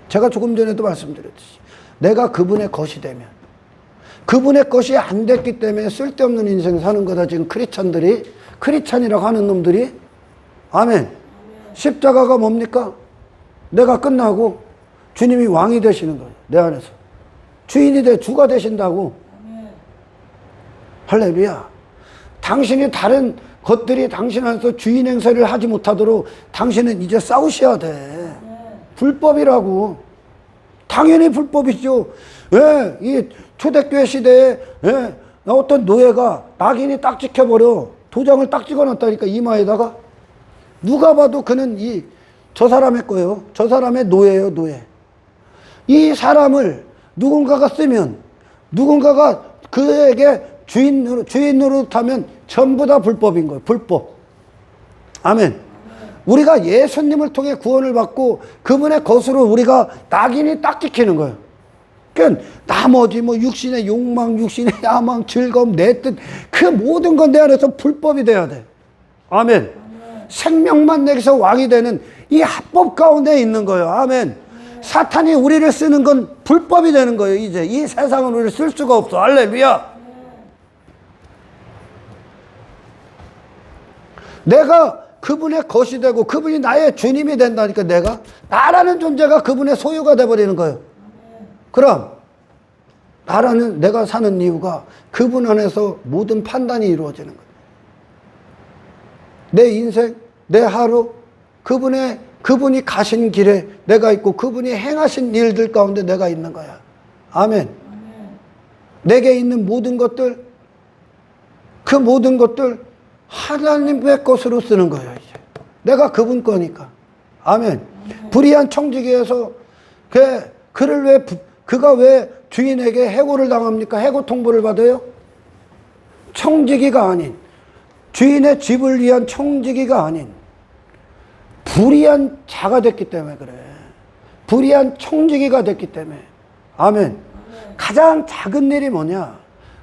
제가 조금 전에도 말씀드렸듯이 내가 그분의 것이 되면, 그분의 것이 안 됐기 때문에 쓸데없는 인생 사는 거다 지금 크리스찬들이, 크리스찬이라고 하는 놈들이. 아멘. 십자가가 뭡니까? 내가 끝나고 주님이 왕이 되시는 거예요. 내 안에서 주인이 돼, 주가 되신다고. 할렐루야. 당신이 다른 것들이 당신 안에서 주인 행세를 하지 못하도록 당신은 이제 싸우셔야 돼. 불법이라고. 당연히 불법이죠. 왜? 이 초대교회 시대에 어떤 노예가 낙인이 딱 찍혀버려. 도장을 딱 찍어놨다니까 이마에다가. 누가 봐도 그는 저 사람의 거예요. 저 사람의 노예예요, 노예. 이 사람을 누군가가 쓰면, 누군가가 그에게 주인으로 타면 전부 다 불법인 거예요. 불법. 아멘. 우리가 예수님을 통해 구원을 받고 그분의 것으로 우리가 낙인이 딱 찍히는 거예요. 그러니까 나머지 육신의 욕망, 육신의 야망, 즐거움, 내 뜻, 그 모든 건 내 안에서 불법이 돼야 돼. 아멘. 생명만 내게서 왕이 되는 이 합법 가운데 있는 거예요. 아멘. 사탄이 우리를 쓰는 건 불법이 되는 거예요. 이제 이 세상은 우리를 쓸 수가 없어. 할렐루야. 내가 그분의 것이 되고 그분이 나의 주님이 된다니까. 내가, 나라는 존재가 그분의 소유가 돼버리는 거예요. 그럼 내가 사는 이유가 그분 안에서 모든 판단이 이루어지는 거예요. 내 인생, 내 하루, 그분이 가신 길에 내가 있고 그분이 행하신 일들 가운데 내가 있는 거야. 아멘. 내게 있는 모든 것들, 그 모든 것들 하나님의 것으로 쓰는 거예요. 이제 내가 그분 거니까. 아멘. 불의한 청지기에서 그가 왜 주인에게 해고를 당합니까? 해고 통보를 받아요? 청지기가 아닌, 주인의 집을 위한 청지기가 아닌 불의한 자가 됐기 때문에 그래. 불의한 청지기가 됐기 때문에. 아멘. 가장 작은 일이 뭐냐?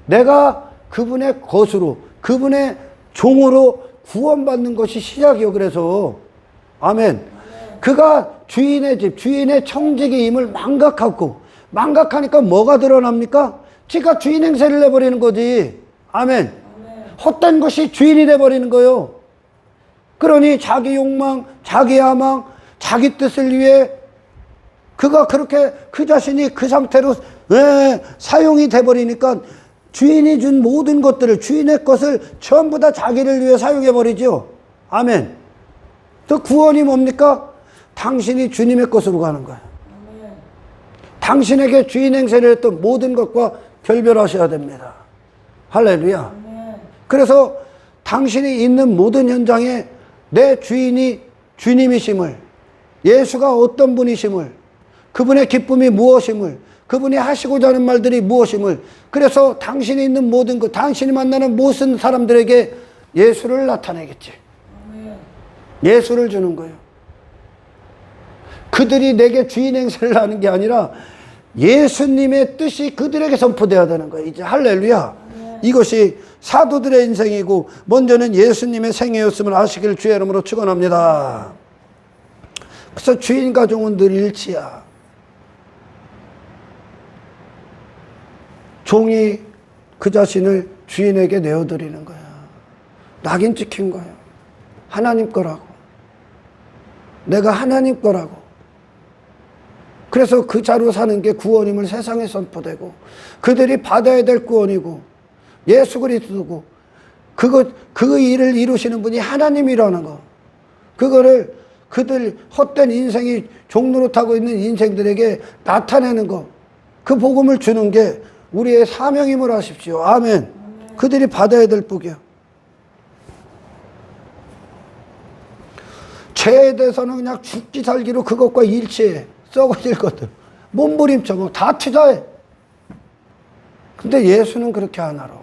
내가 그분의 것으로, 그분의 종으로 구원받는 것이 시작이요. 그래서 아멘. 그가 주인의 집, 주인의 청지기임을 망각하니까 뭐가 드러납니까? 지가 주인 행세를 내버리는 거지. 아멘. 헛된 것이 주인이 돼버리는 거예요. 그러니 자기 욕망, 자기 야망, 자기 뜻을 위해 그가 그렇게 그 자신이 그 상태로 사용이 돼버리니까 주인이 준 모든 것들을, 주인의 것을 전부 다 자기를 위해 사용해버리죠. 아멘. 또 구원이 뭡니까? 당신이 주님의 것으로 가는 거예요. 당신에게 주인 행세를 했던 모든 것과 결별하셔야 됩니다. 할렐루야. 그래서 당신이 있는 모든 현장에 내 주인이 주님이심을, 예수가 어떤 분이심을, 그분의 기쁨이 무엇임을, 그분이 하시고자 하는 말들이 무엇임을, 그래서 당신이 있는 모든 것, 당신이 만나는 모든 사람들에게 예수를 나타내겠지. 예수를 주는 거예요. 그들이 내게 주인 행세를 하는 게 아니라 예수님의 뜻이 그들에게 선포되어야 되는 거예요. 이제 할렐루야. 이것이 사도들의 인생이고 먼저는 예수님의 생애였음을 아시길 주의 이름으로 축원합니다. 그래서 주인과 종은 늘 일치야. 종이 그 자신을 주인에게 내어드리는 거야. 낙인 찍힌 거야. 하나님 거라고. 내가 하나님 거라고. 그래서 그 자로 사는 게 구원임을 세상에 선포되고 그들이 받아야 될 구원이고 예수 그리스도고 그 일을 이루시는 분이 하나님이라는 거. 그거를 그들 헛된 인생이 종노릇하고 있는 인생들에게 나타내는 거. 그 복음을 주는 게 우리의 사명임을 아십시오. 아멘. 그들이 받아야 될 복이야. 죄에 대해서는 그냥 죽기 살기로 그것과 일치해. 썩어질 것들. 몸부림쳐 뭐 다 투자해. 근데 예수는 그렇게 안 알아.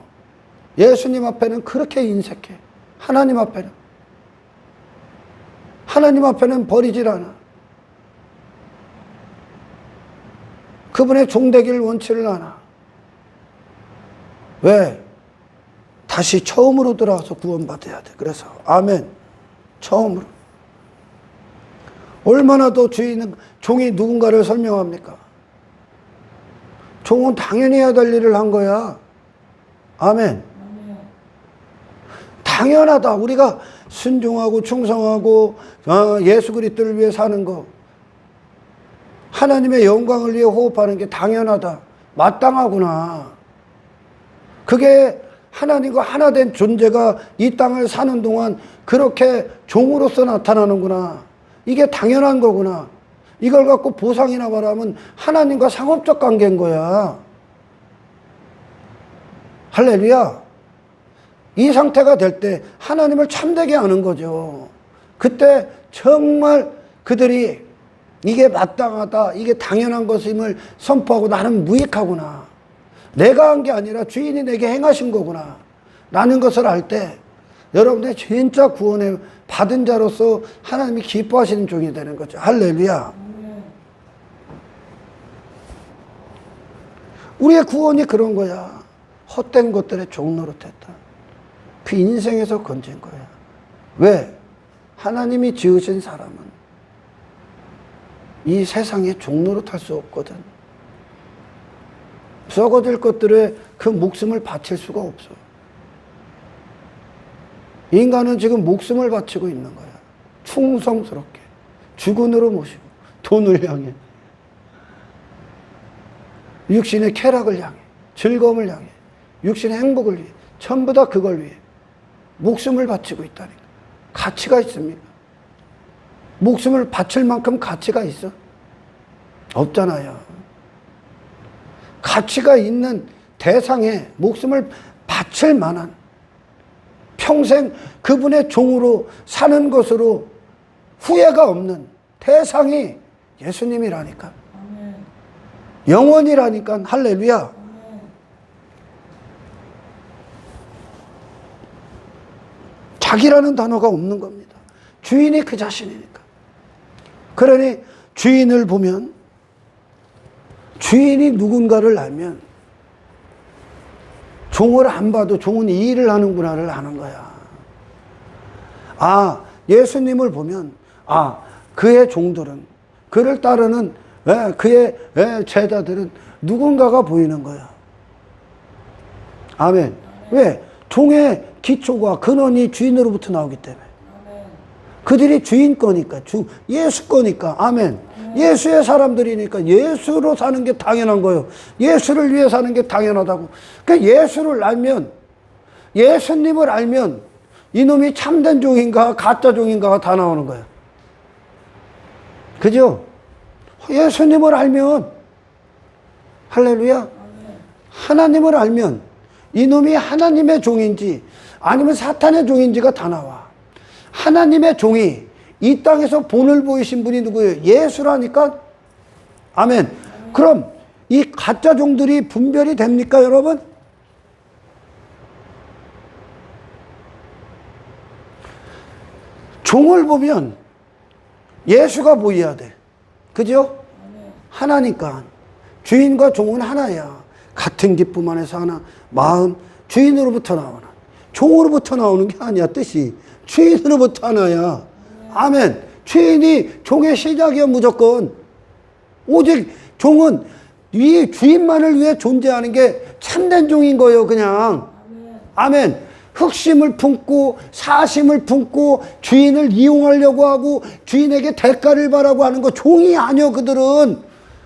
예수님 앞에는 그렇게 인색해. 하나님 앞에는 버리질 않아. 그분의 종되기를 원치를 않아. 왜? 다시 처음으로 들어와서 구원받아야 돼. 그래서 아멘. 처음으로. 얼마나 더 종이 누군가를 설명합니까? 종은 당연히 해야 될 일을 한 거야. 아멘. 당연하다. 우리가 순종하고 충성하고 예수 그리스도를 위해 사는 거, 하나님의 영광을 위해 호흡하는 게 당연하다. 마땅하구나. 그게 하나님과 하나 된 존재가 이 땅을 사는 동안 그렇게 종으로서 나타나는구나. 이게 당연한 거구나. 이걸 갖고 보상이나 바라면 하나님과 상업적 관계인 거야. 할렐루야. 이 상태가 될 때 하나님을 참되게 하는 거죠. 그때 정말 그들이 이게 마땅하다, 이게 당연한 것임을 선포하고 나는 무익하구나. 내가 한 게 아니라 주인이 내게 행하신 거구나. 라는 것을 알 때 여러분의 진짜 구원을 받은 자로서 하나님이 기뻐하시는 종이 되는 거죠. 할렐루야. 우리의 구원이 그런 거야. 헛된 것들에 종노릇했다. 그 인생에서 건진 거야. 왜? 하나님이 지으신 사람은 이 세상에 종노릇할 수 없거든. 썩어질 것들에 그 목숨을 바칠 수가 없어. 인간은 지금 목숨을 바치고 있는 거야. 충성스럽게. 주군으로 모시고, 돈을 향해. 육신의 쾌락을 향해. 즐거움을 향해. 육신의 행복을 위해. 전부 다 그걸 위해. 목숨을 바치고 있다니까. 가치가 있습니까? 목숨을 바칠 만큼 가치가 있어? 없잖아요. 가치가 있는 대상에 목숨을 바칠 만한 평생 그분의 종으로 사는 것으로 후회가 없는 대상이 예수님이라니까. 영원이라니까. 할렐루야. 자기라는 단어가 없는 겁니다. 주인이 그 자신이니까. 그러니 주인을 보면 주인이 누군가를 알면 종을 안 봐도 종은 이 일을 하는구나를 아는 거야. 아, 예수님을 보면 그의 종들은, 그를 따르는 그의 제자들은 누군가가 보이는 거야. 아멘. 왜? 종의 기초가 근원이 주인으로부터 나오기 때문에. 그들이 주인 거니까, 예수 거니까. 아멘. 예수의 사람들이니까 예수로 사는 게 당연한 거예요. 예수를 위해 사는 게 당연하다고. 그러니까 예수를 알면, 예수님을 알면 이놈이 참된 종인가 가짜 종인가가 다 나오는 거예요. 그죠? 예수님을 알면, 할렐루야. 하나님을 알면 이놈이 하나님의 종인지 아니면 사탄의 종인지가 다 나와. 하나님의 종이 이 땅에서 본을 보이신 분이 누구예요? 예수라니까. 아멘. 그럼 이 가짜 종들이 분별이 됩니까, 여러분? 종을 보면 예수가 보여야 돼. 그죠? 하나니까. 주인과 종은 하나야. 같은 기쁨 안에서 하나. 마음, 주인으로부터 나오나. 종으로부터 나오는 게 아니야, 뜻이. 주인으로부터 하나야. 아멘. 주인이 종의 시작이야, 무조건. 오직 종은 이 주인만을 위해 존재하는 게 참된 종인 거예요, 그냥. 아멘. 흑심을 품고 사심을 품고 주인을 이용하려고 하고 주인에게 대가를 바라고 하는 거 종이 아니요, 그들은.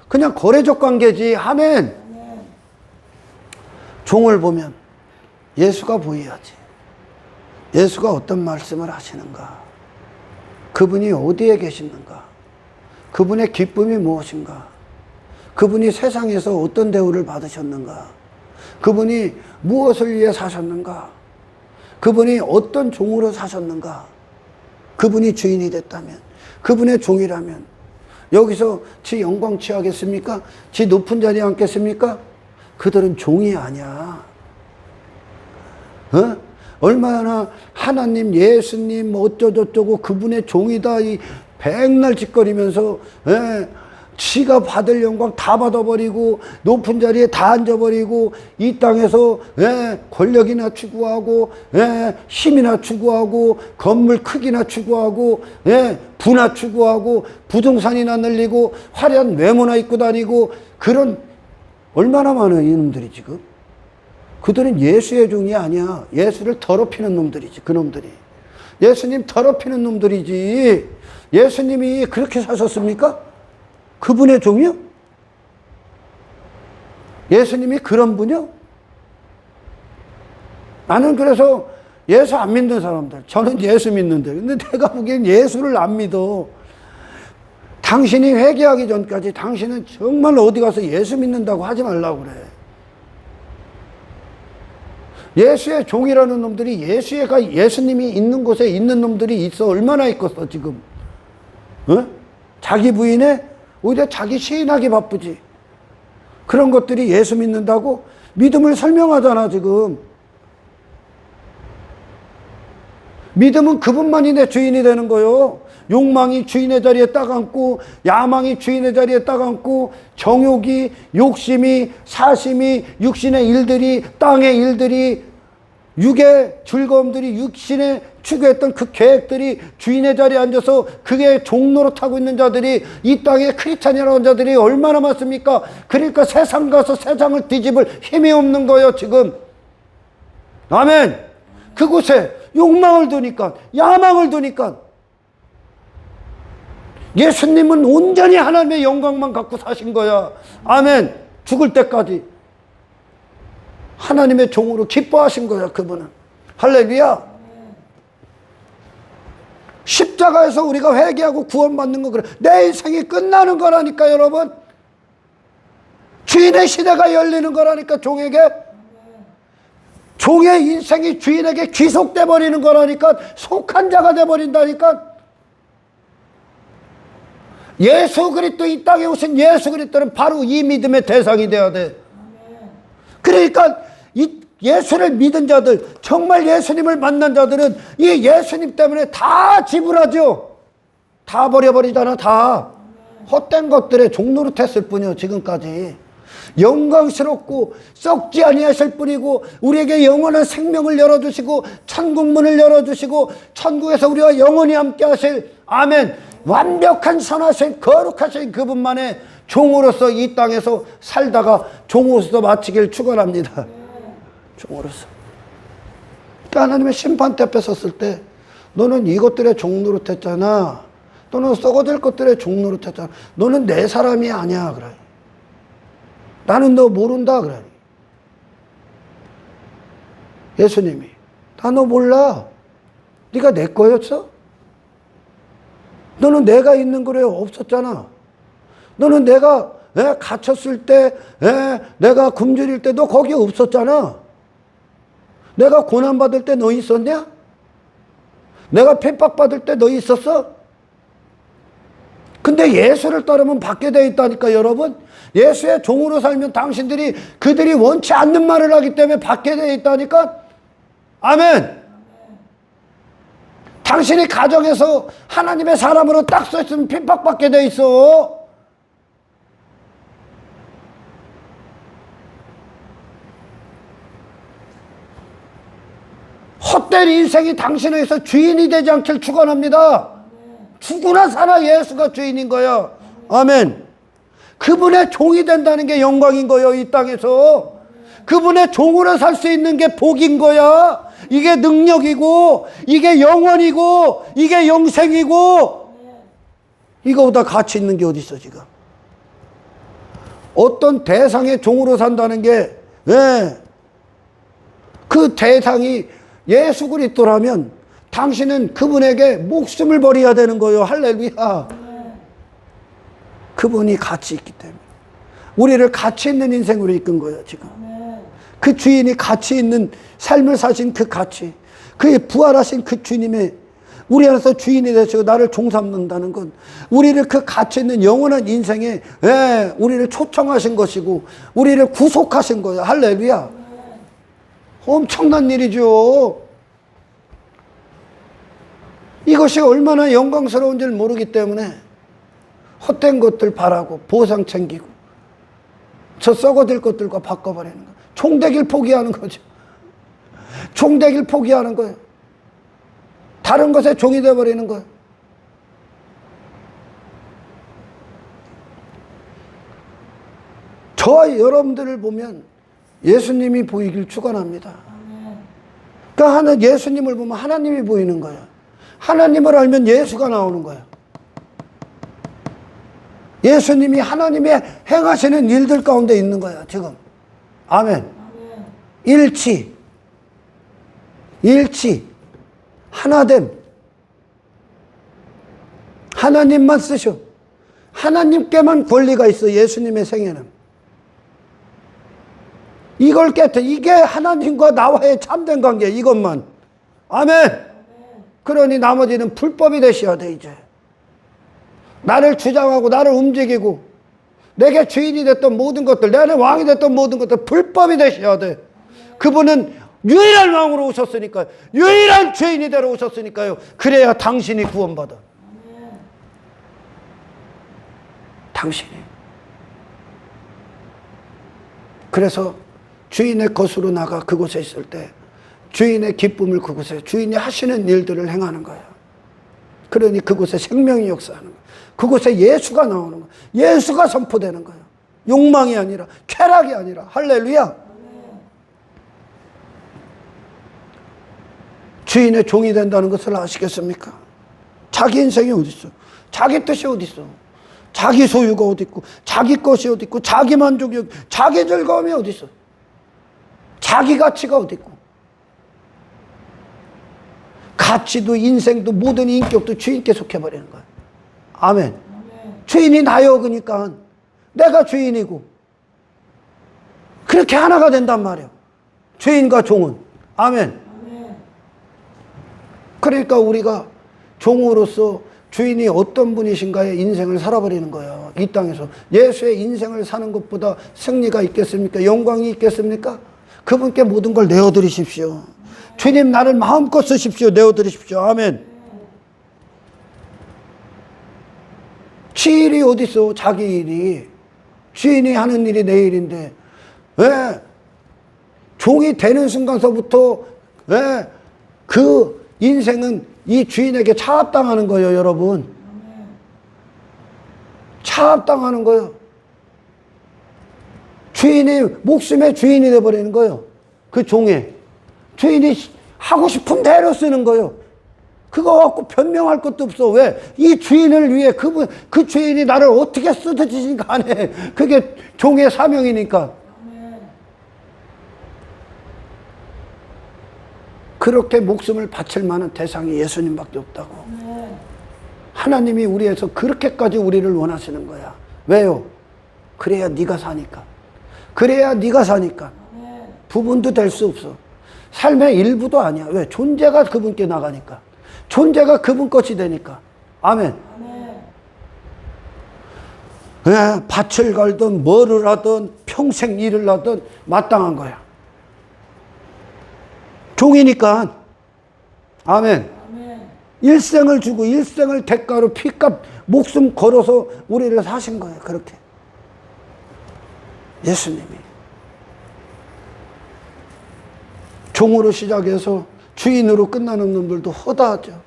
그냥 거래적 관계지. 아멘. 종을 보면 예수가 보여야지. 예수가 어떤 말씀을 하시는가? 그분이 어디에 계시는가? 그분의 기쁨이 무엇인가? 그분이 세상에서 어떤 대우를 받으셨는가? 그분이 무엇을 위해 사셨는가? 그분이 어떤 종으로 사셨는가? 그분이 주인이 됐다면, 그분의 종이라면 여기서 지 영광 취하겠습니까? 지 높은 자리에 앉겠습니까? 그들은 종이 아니야. 얼마나 하나님, 예수님, 어쩌고저쩌고 그분의 종이다, 이 백날 짓거리면서, 지가 받을 영광 다 받아버리고, 높은 자리에 다 앉아버리고, 이 땅에서, 권력이나 추구하고, 힘이나 추구하고, 건물 크기나 추구하고, 부나 추구하고, 부동산이나 늘리고, 화려한 외모나 입고 다니고, 그런, 얼마나 많아요, 이놈들이 지금. 그들은 예수의 종이 아니야. 예수를 더럽히는 놈들이지, 그 놈들이. 예수님 더럽히는 놈들이지. 예수님이 그렇게 사셨습니까? 그분의 종이요? 예수님이 그런 분이요? 나는 그래서 예수 안 믿는 사람들, 저는 예수 믿는데, 근데 내가 보기엔 예수를 안 믿어. 당신이 회개하기 전까지 당신은 정말 어디 가서 예수 믿는다고 하지 말라고 그래. 예수의 종이라는 놈들이, 예수님이 있는 곳에 있는 놈들이 있어. 얼마나 있겠어, 지금. 자기 부인에 오히려 자기 시인하기 바쁘지. 그런 것들이 예수 믿는다고 믿음을 설명하잖아, 지금. 믿음은 그분만이 내 주인이 되는 거요. 욕망이 주인의 자리에 딱 앉고, 야망이 주인의 자리에 딱 앉고, 정욕이, 욕심이, 사심이, 육신의 일들이, 땅의 일들이, 육의 즐거움들이, 육신에 추구했던 그 계획들이 주인의 자리에 앉아서 그게 종로로 타고 있는 자들이, 이 땅에 크리스찬이라는 자들이 얼마나 많습니까? 그러니까 세상 가서 세상을 뒤집을 힘이 없는 거예요, 지금. 아멘. 그곳에 욕망을 두니까, 야망을 두니까. 예수님은 온전히 하나님의 영광만 갖고 사신 거야. 아멘. 죽을 때까지 하나님의 종으로 기뻐하신 거야, 그분은. 할렐루야. 십자가에서 우리가 회개하고 구원받는 거, 그래. 내 인생이 끝나는 거라니까, 여러분. 주인의 시대가 열리는 거라니까, 종에게. 종의 인생이 주인에게 귀속돼 버리는 거라니까, 속한 자가 돼 버린다니까. 예수 그리스도, 이 땅에 오신 예수 그리스도는 바로 이 믿음의 대상이 돼야 돼. 그러니까 이 예수를 믿은 자들, 정말 예수님을 만난 자들은 이 예수님 때문에 다 지불하죠. 다 버려버리잖아, 다. 헛된 것들에 종노릇 했을 뿐이요, 지금까지. 영광스럽고 썩지 아니하실 분이고 우리에게 영원한 생명을 열어주시고 천국문을 열어주시고 천국에서 우리와 영원히 함께 하실 아멘 완벽한 선하신 거룩하신 그분만의 종으로서 이 땅에서 살다가 종으로서 마치길 축원합니다. 종으로서. 하나님의 심판대 앞에 섰을 때 너는 이것들의 종 노릇했잖아. 너는 썩어질 것들의 종 노릇했잖아. 너는 내 사람이 아니야. 그래. 나는 너 모른다. 그래. 예수님이 나 너 몰라. 네가 내 거였어? 너는 내가 있는 거래 없었잖아. 너는 내가 갇혔을 때 내가 굶주릴 때 너 거기 없었잖아. 내가 고난받을 때 너 있었냐? 내가 핍박받을 때 너 있었어? 근데 예수를 따르면 받게 돼 있다니까 여러분. 예수의 종으로 살면 당신들이 그들이 원치 않는 말을 하기 때문에 받게 돼 있다니까. 아멘. 당신이 가정에서 하나님의 사람으로 딱 서 있으면 핍박받게 돼 있어. 헛된 인생이 당신에게서 주인이 되지 않길 축원합니다. 죽으나 살아 예수가 주인인 거야. 아멘. 그분의 종이 된다는 게 영광인 거예요. 이 땅에서 그분의 종으로 살 수 있는 게 복인 거야. 이게 능력이고 이게 영원이고 이게 영생이고 이거보다 가치 있는 게 어디 있어 지금. 어떤 대상의 종으로 산다는 게 그 대상이 예수 그리스도라면 당신은 그분에게 목숨을 버려야 되는 거예요. 할렐루야. 그분이 가치 있기 때문에 우리를 가치 있는 인생으로 이끈 거예요 지금. 그 주인이 가치 있는 삶을 사신 그 가치, 그의 부활하신 그 주님의 우리 안에서 주인이 되시고 나를 종삼는다는 건 우리를 그 가치 있는 영원한 인생에 우리를 초청하신 것이고 우리를 구속하신 거예요. 할렐루야. 엄청난 일이죠. 이것이 얼마나 영광스러운지를 모르기 때문에 헛된 것들 바라고 보상 챙기고 저 썩어질 것들과 바꿔버리는 거예요. 총대기를 포기하는 거죠. 총대기를 포기하는 거예요. 다른 것에 종이 되어버리는 거예요. 저와 여러분들을 보면 예수님이 보이길 축원합니다. 그러니까 예수님을 보면 하나님이 보이는 거예요. 하나님을 알면 예수가 나오는 거예요. 예수님이 하나님의 행하시는 일들 가운데 있는 거예요 지금. 아멘. 일치 하나됨. 하나님만 쓰셔. 하나님께만 권리가 있어. 예수님의 생애는 이걸 깨트 이게 하나님과 나와의 참된 관계. 이것만. 아멘. 그러니 나머지는 불법이 되셔야 돼. 이제 나를 주장하고 나를 움직이고 내게 주인이 됐던 모든 것들, 내 안에 왕이 됐던 모든 것들 불법이 되셔야 돼. 그분은 유일한 왕으로 오셨으니까요. 유일한 주인이 되러 오셨으니까요. 그래야 당신이 구원받아. 당신이. 그래서 주인의 것으로 나가 그곳에 있을 때 주인의 기쁨을 그곳에 주인이 하시는 일들을 행하는 거예요. 그러니 그곳에 생명이 역사하는 거예요. 그곳에 예수가 나오는 거예요. 예수가 선포되는 거예요. 욕망이 아니라 쾌락이 아니라. 할렐루야. 주인의 종이 된다는 것을 아시겠습니까? 자기 인생이 어디 있어? 자기 뜻이 어디 있어? 자기 소유가 어디 있고 자기 것이 어디 있고 자기 만족이 어디 있고 자기 즐거움이 어디 있어? 자기 가치가 어디 있고 가치도 인생도 모든 인격도 주인께 속해버리는 거야. 아멘. 주인이 나여 그러니까 내가 주인이고 그렇게 하나가 된단 말이에요. 주인과 종은. 아멘. 그러니까 우리가 종으로서 주인이 어떤 분이신가의 인생을 살아버리는 거예요. 이 땅에서 예수의 인생을 사는 것보다 승리가 있겠습니까? 영광이 있겠습니까? 그분께 모든 걸 내어드리십시오. 주님 나를 마음껏 쓰십시오. 내어드리십시오. 아멘. 지 일이 어디 있어? 자기 일이. 주인이 하는 일이 내 일인데 왜 종이 되는 순간서부터 왜 그 인생은 이 주인에게 차압당하는 거예요, 여러분. 차압당하는 거예요. 주인이 목숨의 주인이 돼버리는 거예요. 그 종에 주인이 하고 싶은 대로 쓰는 거예요. 그거 갖고 변명할 것도 없어. 왜? 이 주인을 위해 그 주인이 나를 어떻게 쓰든지 간에 그게 종의 사명이니까. 그렇게 목숨을 바칠 만한 대상이 예수님밖에 없다고. 하나님이 우리에서 그렇게까지 우리를 원하시는 거야. 왜요? 그래야 네가 사니까. 그래야 네가 사니까. 부분도 될 수 없어. 삶의 일부도 아니야. 왜? 존재가 그분께 나가니까. 존재가 그분 것이 되니까. 아멘. 밭을 갈든 뭐를 하든 평생 일을 하든 마땅한 거야. 종이니까. 아멘. 일생을 주고 일생을 대가로 피값 목숨 걸어서 우리를 사신 거예요. 그렇게. 예수님이. 종으로 시작해서 주인으로 끝나는 놈들도 허다하죠.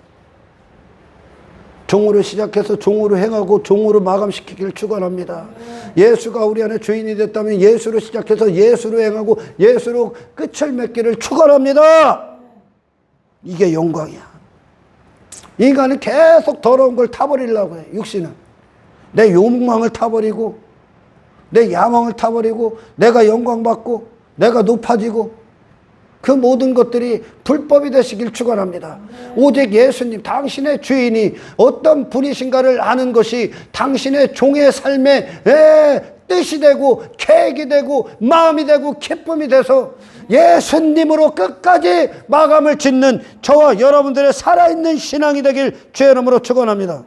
종으로 시작해서 종으로 행하고 종으로 마감시키기를 축원합니다. 예수가 우리 안에 주인이 됐다면 예수로 시작해서 예수로 행하고 예수로 끝을 맺기를 축원합니다. 이게 영광이야. 인간은 계속 더러운 걸 타버리려고 해. 육신은 내 욕망을 타버리고 내 야망을 타버리고 내가 영광받고 내가 높아지고 그 모든 것들이 불법이 되시길 축원합니다. 오직 예수님 당신의 주인이 어떤 분이신가를 아는 것이 당신의 종의 삶의 뜻이 되고 계획이 되고 마음이 되고 기쁨이 돼서 예수님으로 끝까지 마감을 짓는 저와 여러분들의 살아있는 신앙이 되길 주의 이름으로 축원합니다.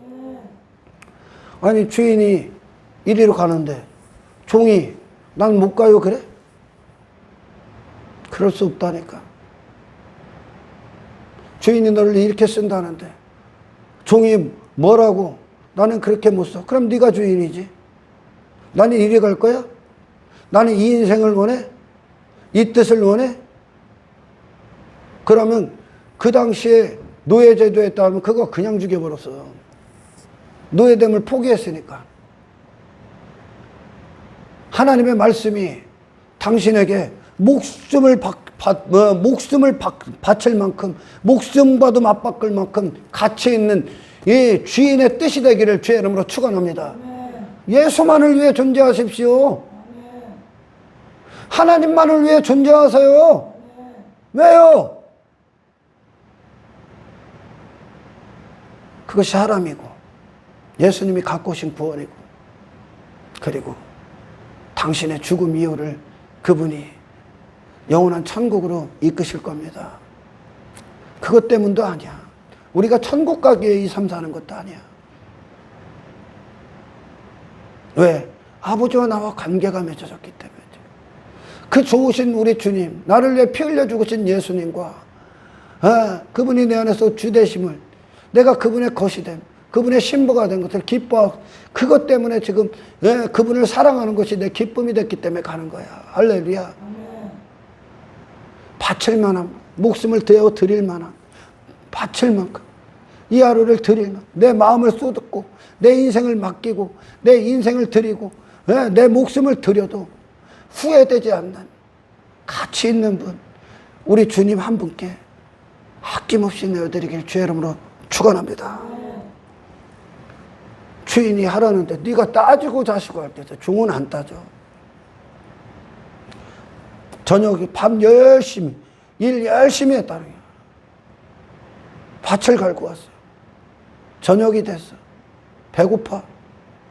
아니 주인이 이리로 가는데 종이 난 못 가요 그래? 그럴 수 없다니까. 주인이 너를 이렇게 쓴다는데 종이 뭐라고 나는 그렇게 못 써. 그럼 네가 주인이지. 나는 이리 갈 거야? 나는 이 인생을 원해? 이 뜻을 원해? 그러면 그 당시에 노예제도에 따르면 그거 그냥 죽여버렸어. 노예됨을 포기했으니까. 하나님의 말씀이 당신에게 목숨을 바칠 만큼 목숨과도 맞바꿀 만큼 가치 있는 이 주인의 뜻이 되기를 주의 이름으로 축원합니다. 예수만을 위해 존재하십시오. 하나님만을 위해 존재하세요. 왜요? 그것이 사람이고 예수님이 갖고 오신 구원이고 그리고 당신의 죽음 이후를 그분이 영원한 천국으로 이끄실 겁니다. 그것 때문도 아니야. 우리가 천국 가기 위해 이 삶 사는 것도 아니야. 왜? 아버지와 나와 관계가 맺어졌기 때문에. 그 좋으신 우리 주님, 나를 위해 피 흘려 죽으신 예수님과 그분이 내 안에서 주되심을 내가 그분의 것이 됨, 그분의 신부가 된 것을 기뻐하고 그것 때문에 지금 그분을 사랑하는 것이 내 기쁨이 됐기 때문에 가는 거야. 할렐루야. 바칠 만한 목숨을 되어 드릴 만한 바칠 만큼 이 하루를 드릴 만큼 내 마음을 쏟았고 내 인생을 맡기고 내 인생을 드리고 내 목숨을 드려도 후회되지 않는 가치 있는 분 우리 주님 한 분께 아낌없이 내어드리길 주의 이름으로 축원합니다. 주인이 하라는데 네가 따지고 자시고 할 때도 종은 안 따져. 저녁에 밤 열심히 일 열심히 했다는 거야. 밭을 갈고 왔어요. 저녁이 됐어. 배고파.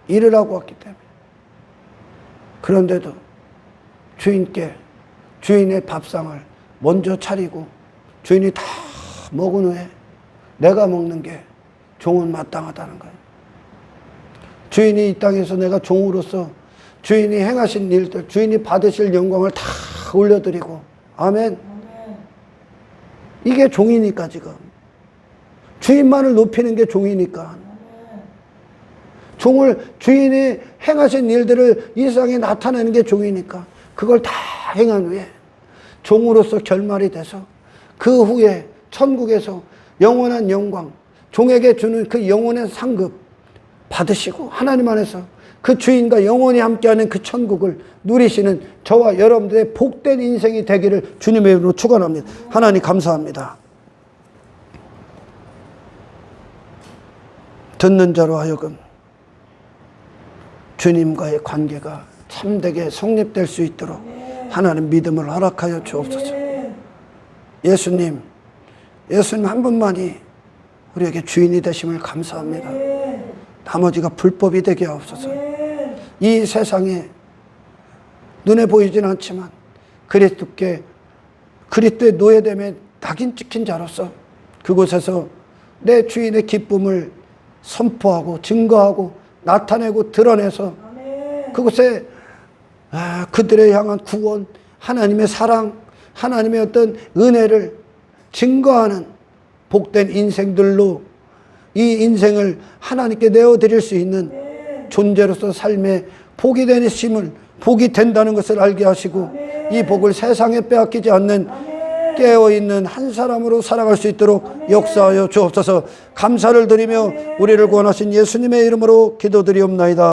일을 하고 왔기 때문에. 그런데도 주인께 주인의 밥상을 먼저 차리고 주인이 다 먹은 후에 내가 먹는 게 종은 마땅하다는 거예요. 주인이 이 땅에서 내가 종으로서 주인이 행하신 일들, 주인이 받으실 영광을 다 올려드리고 아멘. 이게 종이니까 지금 주인만을 높이는 게 종이니까 종을 주인이 행하신 일들을 이 세상에 나타내는 게 종이니까 그걸 다 행한 후에 종으로서 결말이 돼서 그 후에 천국에서 영원한 영광, 종에게 주는 그 영원한 상급 받으시고 하나님 안에서 그 주인과 영원히 함께하는 그 천국을 누리시는 저와 여러분들의 복된 인생이 되기를 주님의 이름으로 축원합니다. 하나님 감사합니다. 듣는 자로 하여금 주님과의 관계가 참되게 성립될 수 있도록 하나님 믿음을 허락하여 주옵소서. 예수님 한 분만이 우리에게 주인이 되심을 감사합니다. 나머지가 불법이 되게 하옵소서. 이 세상에 눈에 보이진 않지만 그리스도의 노예됨에 낙인 찍힌 자로서 그곳에서 내 주인의 기쁨을 선포하고 증거하고 나타내고 드러내서 그곳에 그들에 향한 구원, 하나님의 사랑, 하나님의 어떤 은혜를 증거하는 복된 인생들로 이 인생을 하나님께 내어드릴 수 있는 존재로서 삶의 복이 되심을, 복이 된다는 것을 알게 하시고 이 복을 세상에 빼앗기지 않는 깨어있는 한 사람으로 살아갈 수 있도록 역사하여 주옵소서. 감사를 드리며 우리를 구원하신 예수님의 이름으로 기도드리옵나이다.